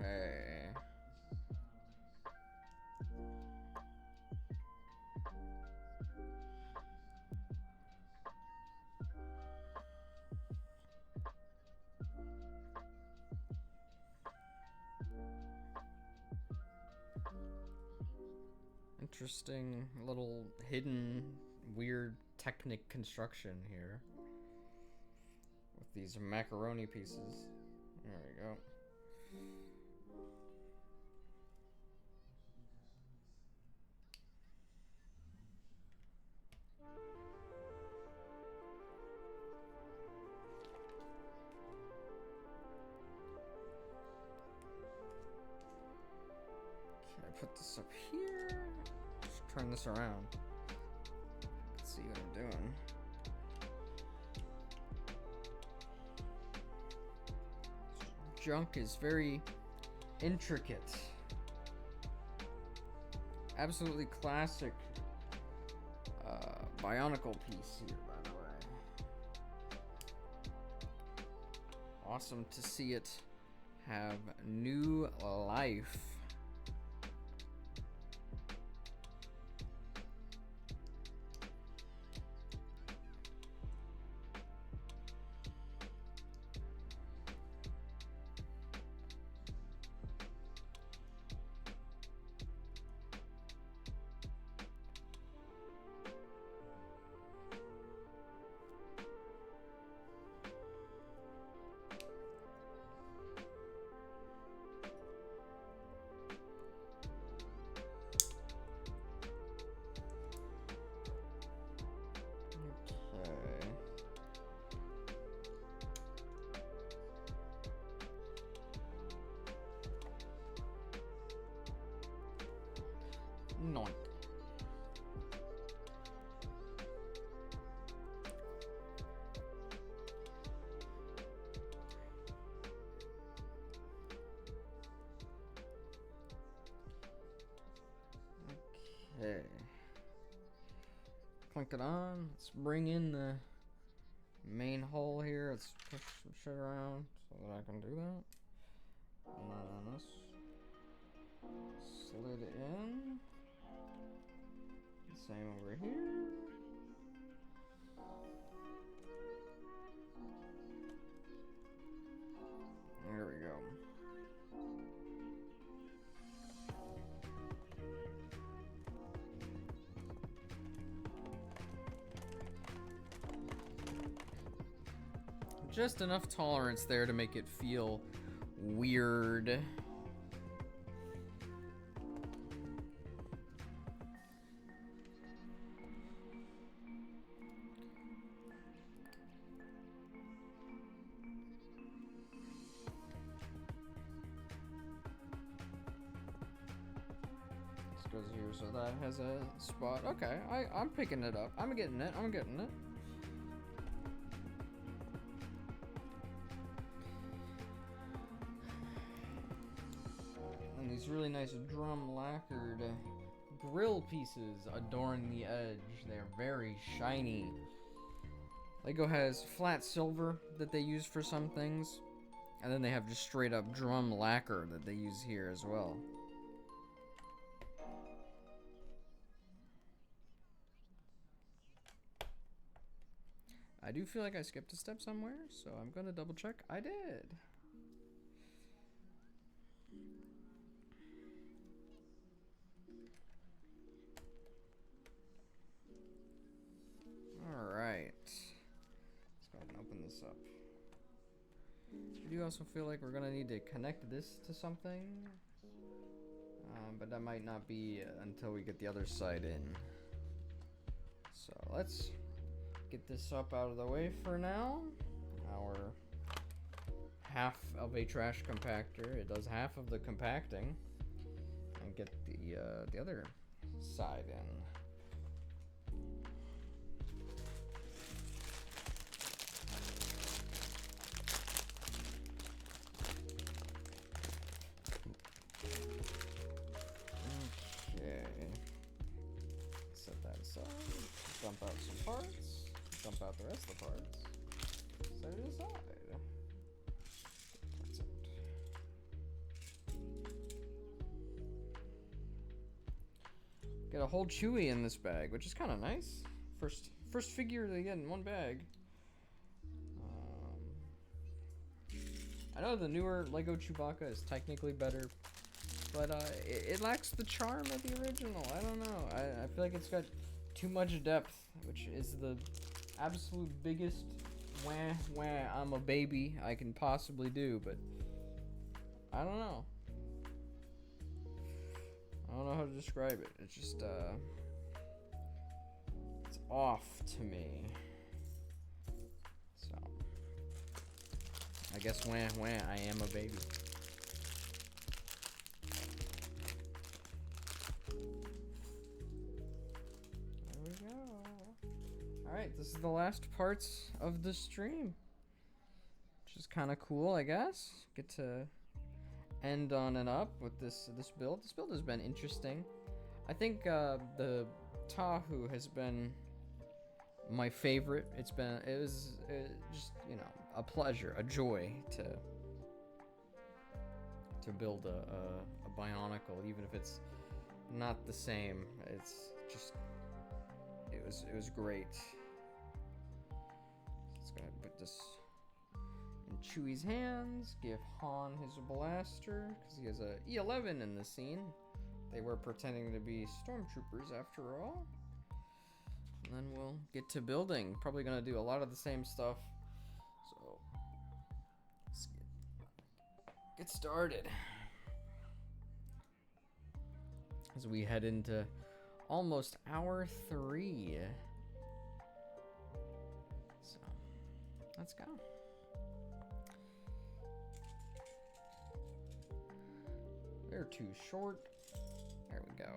Okay. Interesting little hidden weird Technic construction here with these macaroni pieces. There we go. Can I put this up here? Just turn this around. Let's see what I'm doing. Junk is very intricate. Bionicle piece here, by the way. Awesome to see it have new life. No. Okay. Clink it on. Let's bring in the main hull here. Let's push some shit around so that I can do that. And then this. Slid it in. Same over here. There we go. Just enough tolerance there to make it feel weird. Goes here, so that has a spot. Okay, I'm picking it up. I'm getting it. I'm getting it. And these really nice drum lacquered grill pieces adorn the edge. They're very shiny. Lego has flat silver that they use for some things, and then they have just straight up drum lacquer that they use here as well. I do feel like I skipped a step somewhere, so I'm gonna double check. I did. Alright. Let's go ahead and open this up. I do also feel like we're gonna need to connect this to something. But that might not be until we get the other side in. So let's get this up out of the way for now. Our half of a trash compactor. It does half of the compacting. And get the other side in. Okay. Set that aside. Dump out some parts. Dump out the rest of the parts. Set it aside. That's it. Get a whole Chewie in this bag, which is kind of nice. First figure they get in one bag. I know the newer Lego Chewbacca is technically better, but it lacks the charm of the original. I don't know. I feel like it's got too much depth, which is the absolute biggest wah I'm a baby I can possibly do, but I don't know. I don't know how to describe it. It's just it's off to me. So I guess wah I am a baby. Alright, this is the last parts of the stream, which is kind of cool, I guess. Get to end on and up with this build. This build has been interesting. I think the Tahu has been my favorite. It was just, you know, a pleasure, a joy to build a Bionicle, even if it's not the same. It's just, it was great. Let's go ahead and put this in Chewie's hands. Give Han his blaster, because he has a E11 in the scene. They were pretending to be stormtroopers after all. And then we'll get to building. Probably gonna do a lot of the same stuff. So let's get started. As we head into almost hour 3. So let's go. They're too short. There we go.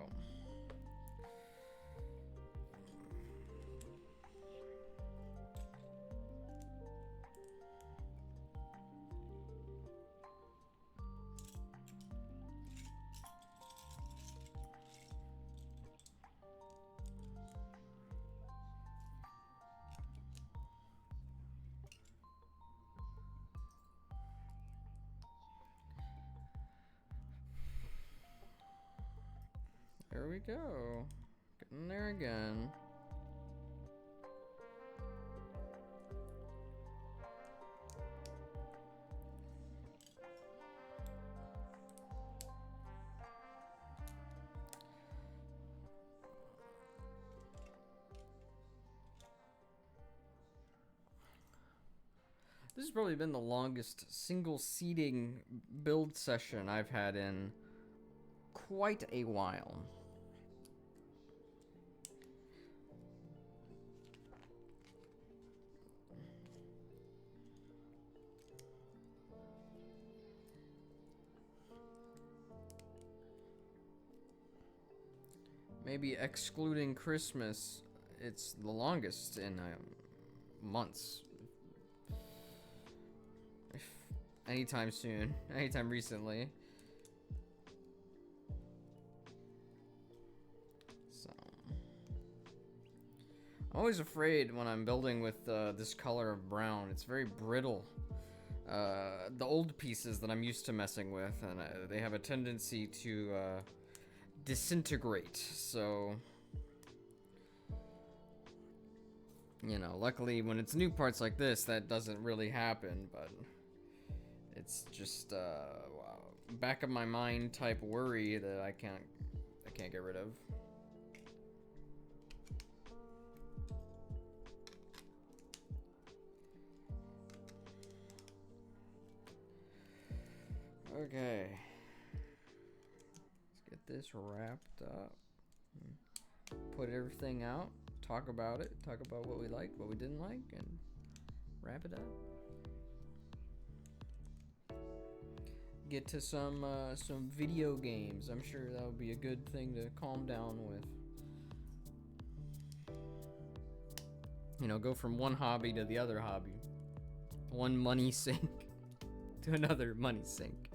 There we go. Getting there again. This has probably been the longest single seating build session I've had in quite a while. Maybe excluding Christmas, it's the longest in months. If anytime soon, anytime recently. So I'm always afraid when I'm building with this color of brown. It's very brittle. The old pieces that I'm used to messing with, and they have a tendency to disintegrate, so you know, luckily when it's new parts like this that doesn't really happen, but it's just back of my mind type worry that I can't get rid of. Okay, this wrapped up, put everything out, talk about it, talk about what we liked, what we didn't like, and wrap it up. Get to some video games. I'm sure that would be a good thing to calm down with. You know, go from one hobby to the other hobby. One money sink to another money sink.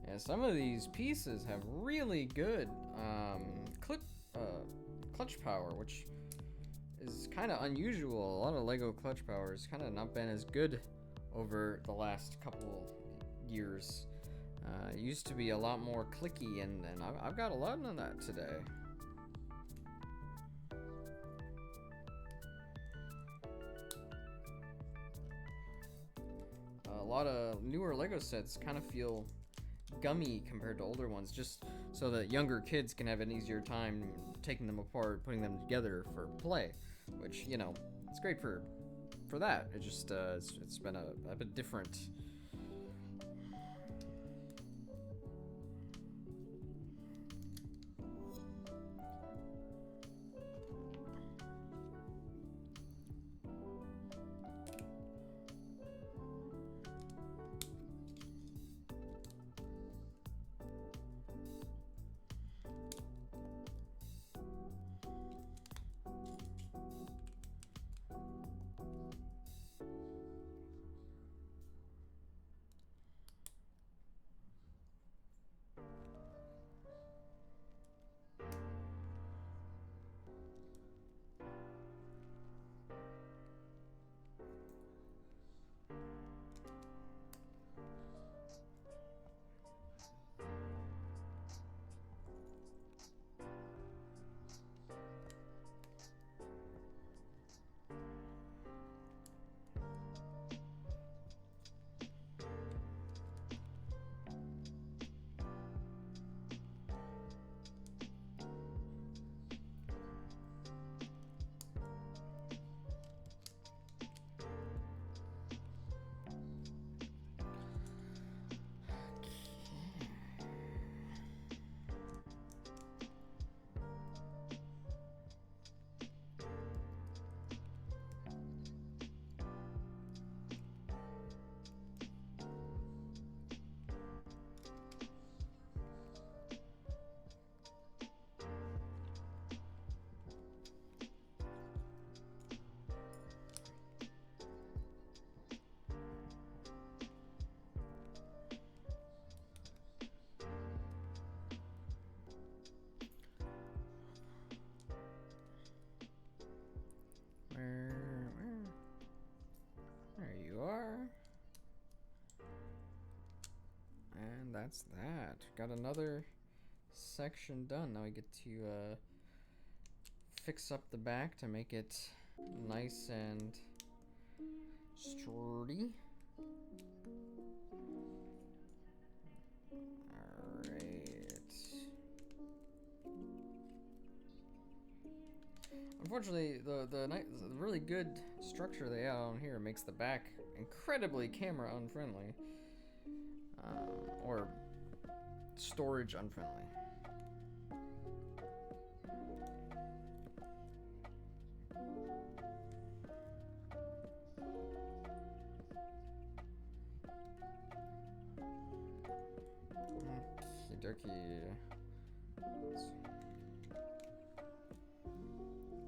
Yeah, some of these pieces have really good clutch power, which is kind of unusual. A lot of Lego clutch power has kind of not been as good over the last couple years. It used to be a lot more clicky, and I've got a lot of that today. A lot of newer Lego sets kind of feel gummy compared to older ones, just so that younger kids can have an easier time taking them apart, putting them together for play, which, you know, it's great for that. It just it's been a bit different. that's that. Got another section done. Now we get to fix up the back to make it nice and sturdy. Alright. Unfortunately, the really good structure they have on here makes the back incredibly camera unfriendly. Or storage unfriendly. Okie dokie.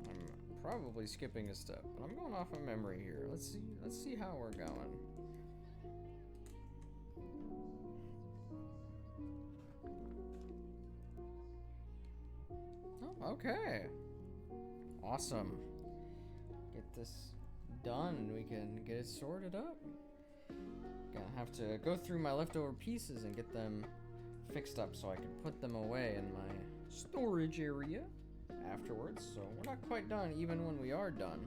I'm probably skipping a step, but I'm going off of memory here. Let's see how we're going. Oh, okay. Awesome. Get this done. We can get it sorted up. Gonna have to go through my leftover pieces and get them fixed up so I can put them away in my storage area afterwards. So we're not quite done even when we are done.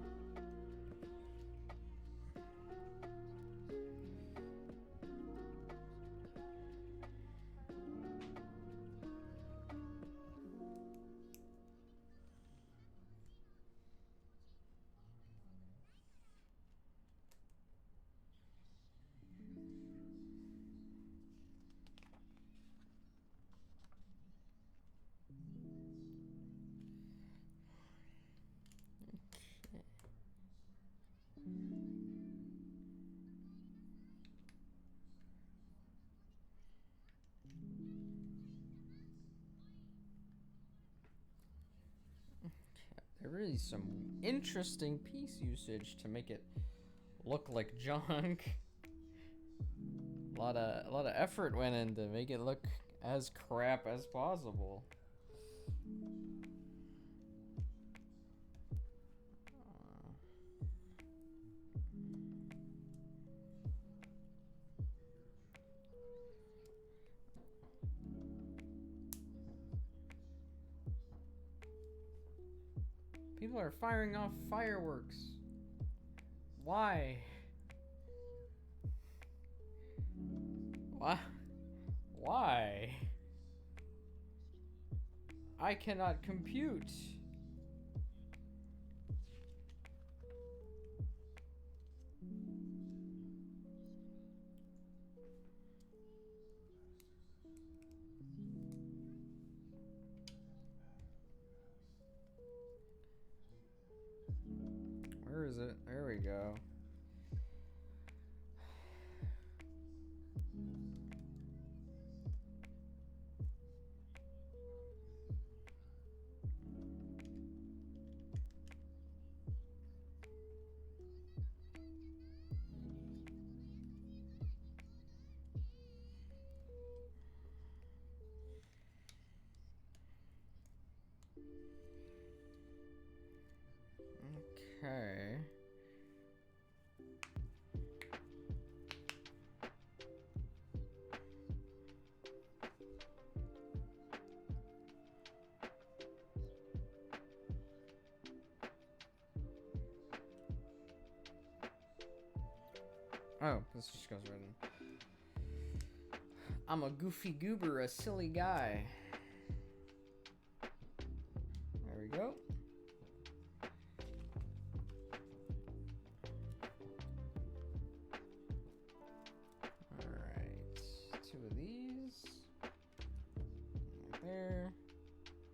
There is some interesting piece usage to make it look like junk. A lot of effort went in to make it look as crap as possible. People are firing off fireworks. Why? Why? I cannot compute. Where is it? There we go. Okay. Oh, this just goes right in. I'm a goofy goober, a silly guy. There we go. Alright, 2 of these. Right there.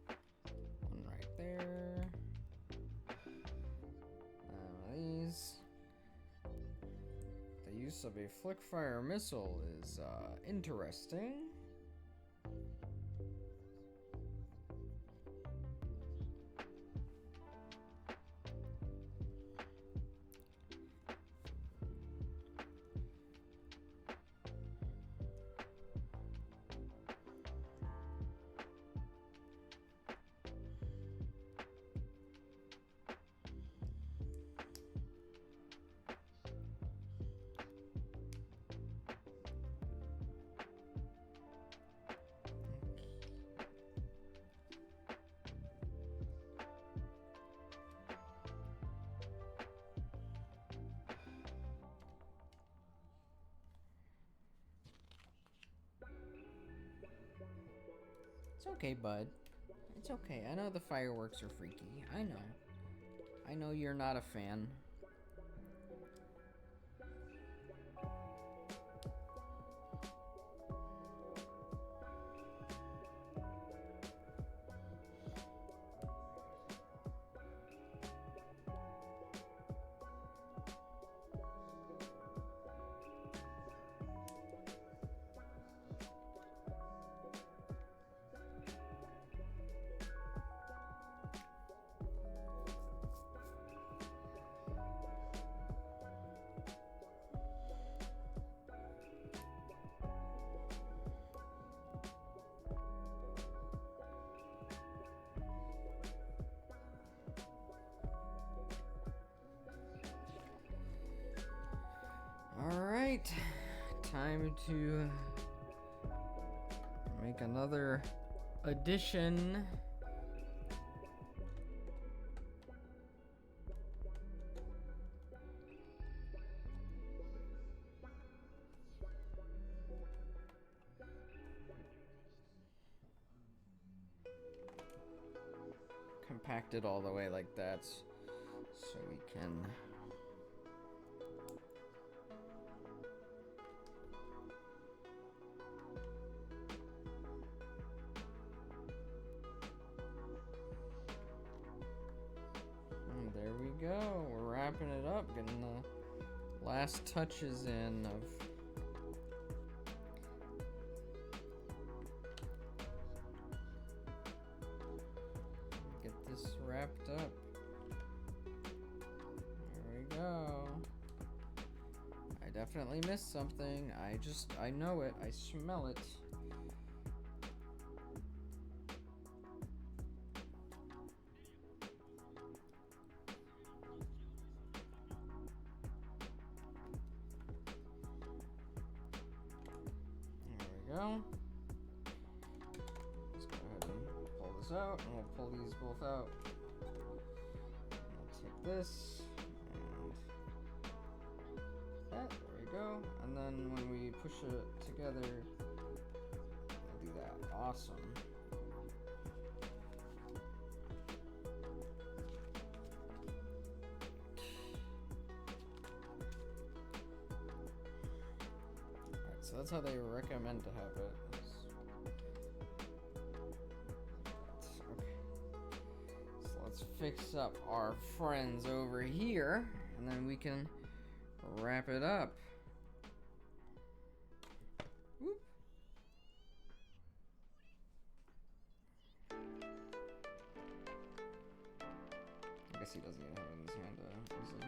1 right there. These. The use of a flick fire missile is interesting. It's okay, bud. It's okay. I know the fireworks are freaky. I know. I know you're not a fan. Alright, time to make another addition. Compact it all the way like that so we can there we go. We're wrapping it up, getting the last touches in of get this wrapped up. There we go. I definitely missed something. I know it. I smell it. Go. Let's go ahead and pull this out, and we'll pull these both out. We'll take this and that. There we go. And then when we push it together, we'll do that. Awesome. So that's how they recommend to have it. Okay. So let's fix up our friends over here, and then we can wrap it up. Whoop. I guess he doesn't even have it in his hand, does he?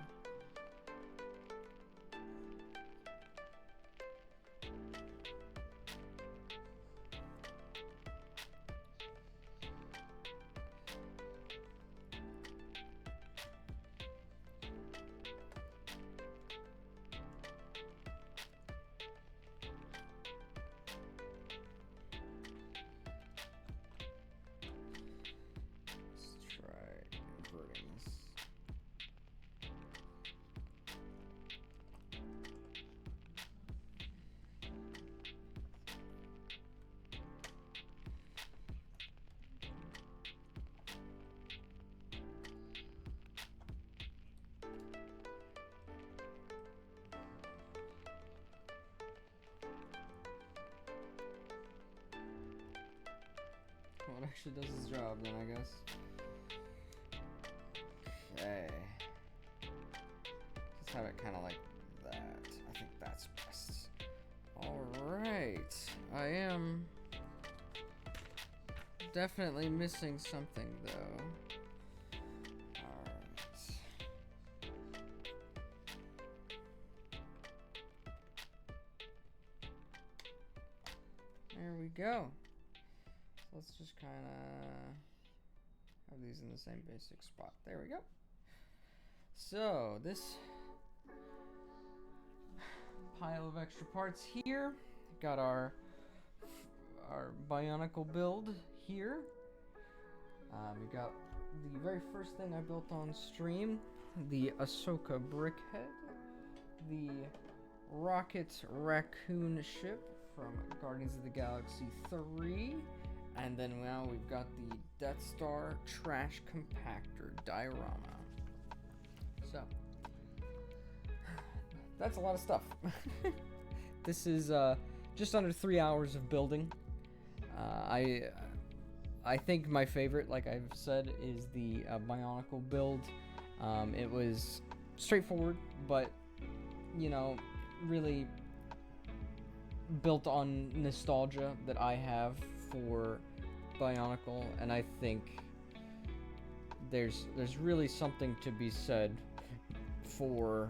Well, it actually does its job then, I guess. Okay. Just have it kind of like that. I think that's best. Alright. I am definitely missing something, though. Alright. There we go. Let's just kind of have these in the same basic spot. There we go. So this pile of extra parts here. Got our BIONICLE build here. We got the very first thing I built on stream, the Ahsoka Brickhead, the rocket raccoon ship from Guardians of the Galaxy 3, And then now we've got the Death Star Trash Compactor Diorama. So, that's a lot of stuff. This is just under 3 hours of building. I think my favorite, like I've said, is the Bionicle build. It was straightforward, but, you know, really built on nostalgia that I have for Bionicle, and I think there's really something to be said for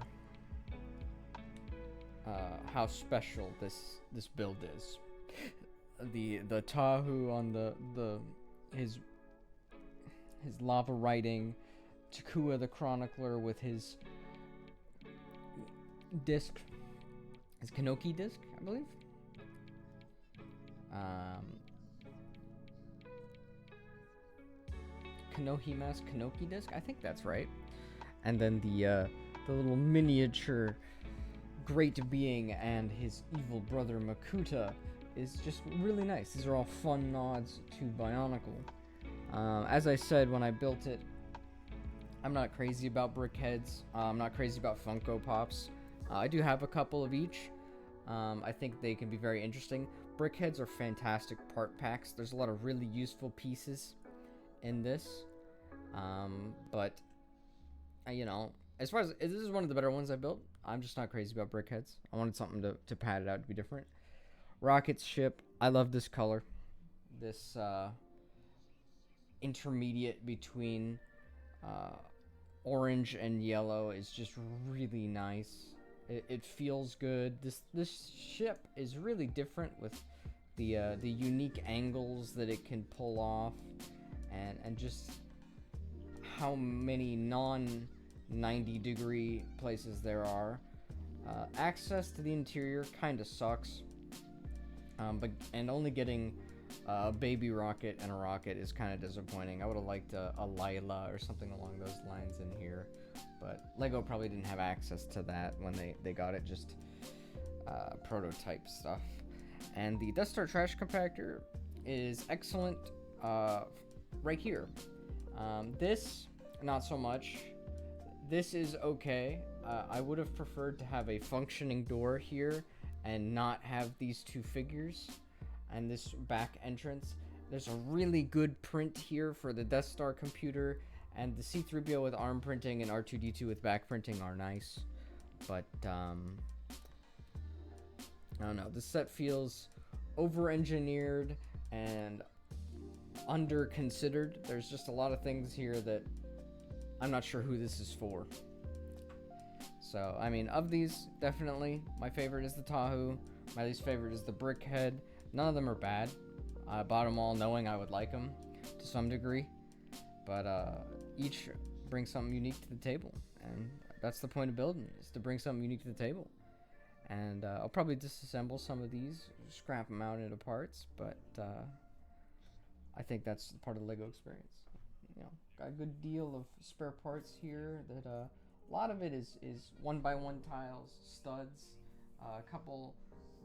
how special this build is. The Tahu on his lava writing, Takua the Chronicler with his disc, his Kanoki disc, I believe. Kanohima's Kanoki disc, I think that's right. And then the little miniature great being and his evil brother Makuta is just really nice. These are all fun nods to Bionicle. As I said when I built it, I'm not crazy about Brickheads. I'm not crazy about Funko Pops. I do have a couple of each. I think they can be very interesting. Brickheads are fantastic part packs. There's a lot of really useful pieces in this. But, you know, as far as this is one of the better ones I built, I'm just not crazy about Brickheads. I wanted something to pad it out to be different. Rocket's ship. I love this color. This intermediate between orange and yellow is just really nice. It feels good. This ship is really different with the unique angles that it can pull off, and just how many non-90-degree places there are. Access to the interior kind of sucks, but only getting a baby rocket and a rocket is kind of disappointing. I would have liked a Lila or something along those lines in here, but Lego probably didn't have access to that when they got it, just prototype stuff. And the Death Star Trash Compactor is excellent right here. This, not so much. This is okay. I would have preferred to have a functioning door here and not have these two figures and this back entrance. There's a really good print here for the Death Star computer, and the C-3PO with arm printing and R2-D2 with back printing are nice. But, I don't know. This set feels over-engineered and under-considered. There's just a lot of things here that I'm not sure who this is for. So, I mean, of these, definitely, my favorite is the Tahu. My least favorite is the Brickhead. None of them are bad. I bought them all knowing I would like them to some degree. But each brings something unique to the table. And that's the point of building, is to bring something unique to the table. And I'll probably disassemble some of these, scrap them out into parts. But I think that's part of the Lego experience. You know, got a good deal of spare parts here. That a lot of it is 1x1 tiles, studs, a couple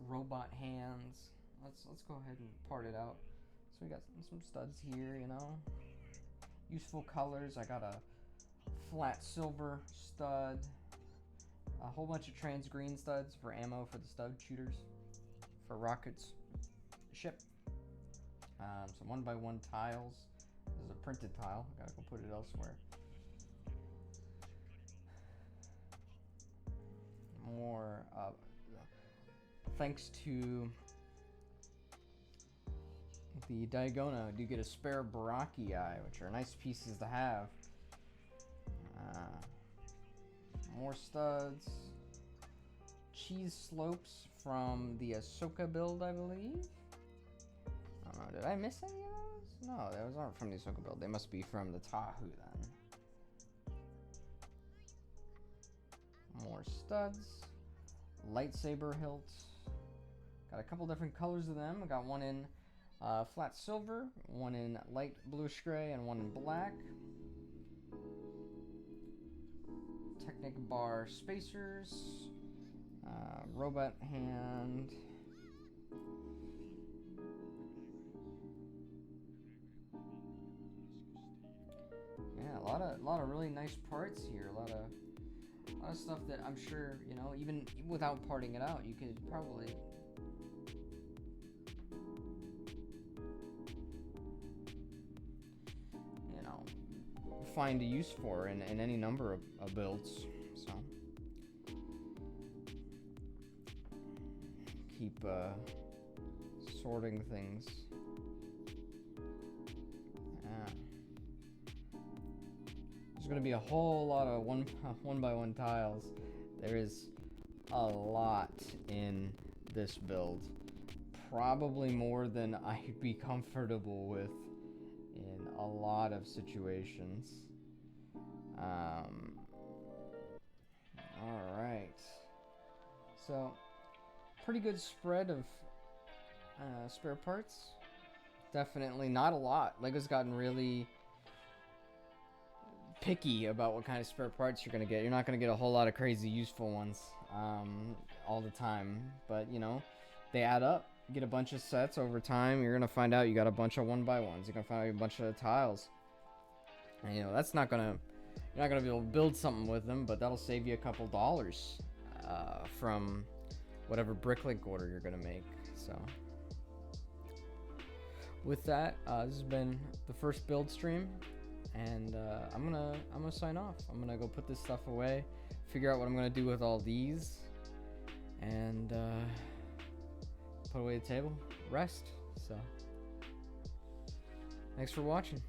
robot hands. Let's go ahead and part it out. So we got some studs here, you know. Useful colors. I got a flat silver stud, a whole bunch of trans green studs for ammo for the stud shooters, for rockets, ship. Some 1x1 tiles. This is a printed tile. I gotta go put it elsewhere. More, thanks to the Diagonal, you get a spare Baraki eye, which are nice pieces to have. More studs. Cheese slopes from the Ahsoka build, I believe. I don't know, did I miss any of those? No, those aren't from the Ahsoka build. They must be from the Tahu then. More studs. Lightsaber hilts. Got a couple different colors of them. I got one in flat silver, one in light bluish gray, and one in black. Technic bar spacers. Robot hand. lot of really nice parts here. A lot of stuff that I'm sure, you know, even without parting it out, you could probably, you know, find a use for in any number of builds. So keep sorting things. There's gonna be a whole lot of one by one tiles. There is a lot in this build, probably more than I'd be comfortable with in a lot of situations. All right, so pretty good spread of spare parts. Definitely not a lot. LEGO's gotten really picky about what kind of spare parts you're gonna get. You're not gonna get a whole lot of crazy useful ones all the time, but you know, they add up. You get a bunch of sets over time, you're gonna find out you got a bunch of 1x1s. You're gonna find out a bunch of tiles, and you know that's not gonna, you're not gonna be able to build something with them, but that'll save you a couple dollars from whatever bricklink order you're gonna make. So with that, this has been the first build stream. And I'm gonna sign off. I'm gonna go put this stuff away, figure out what I'm gonna do with all these, and put away the table, rest. So thanks for watching.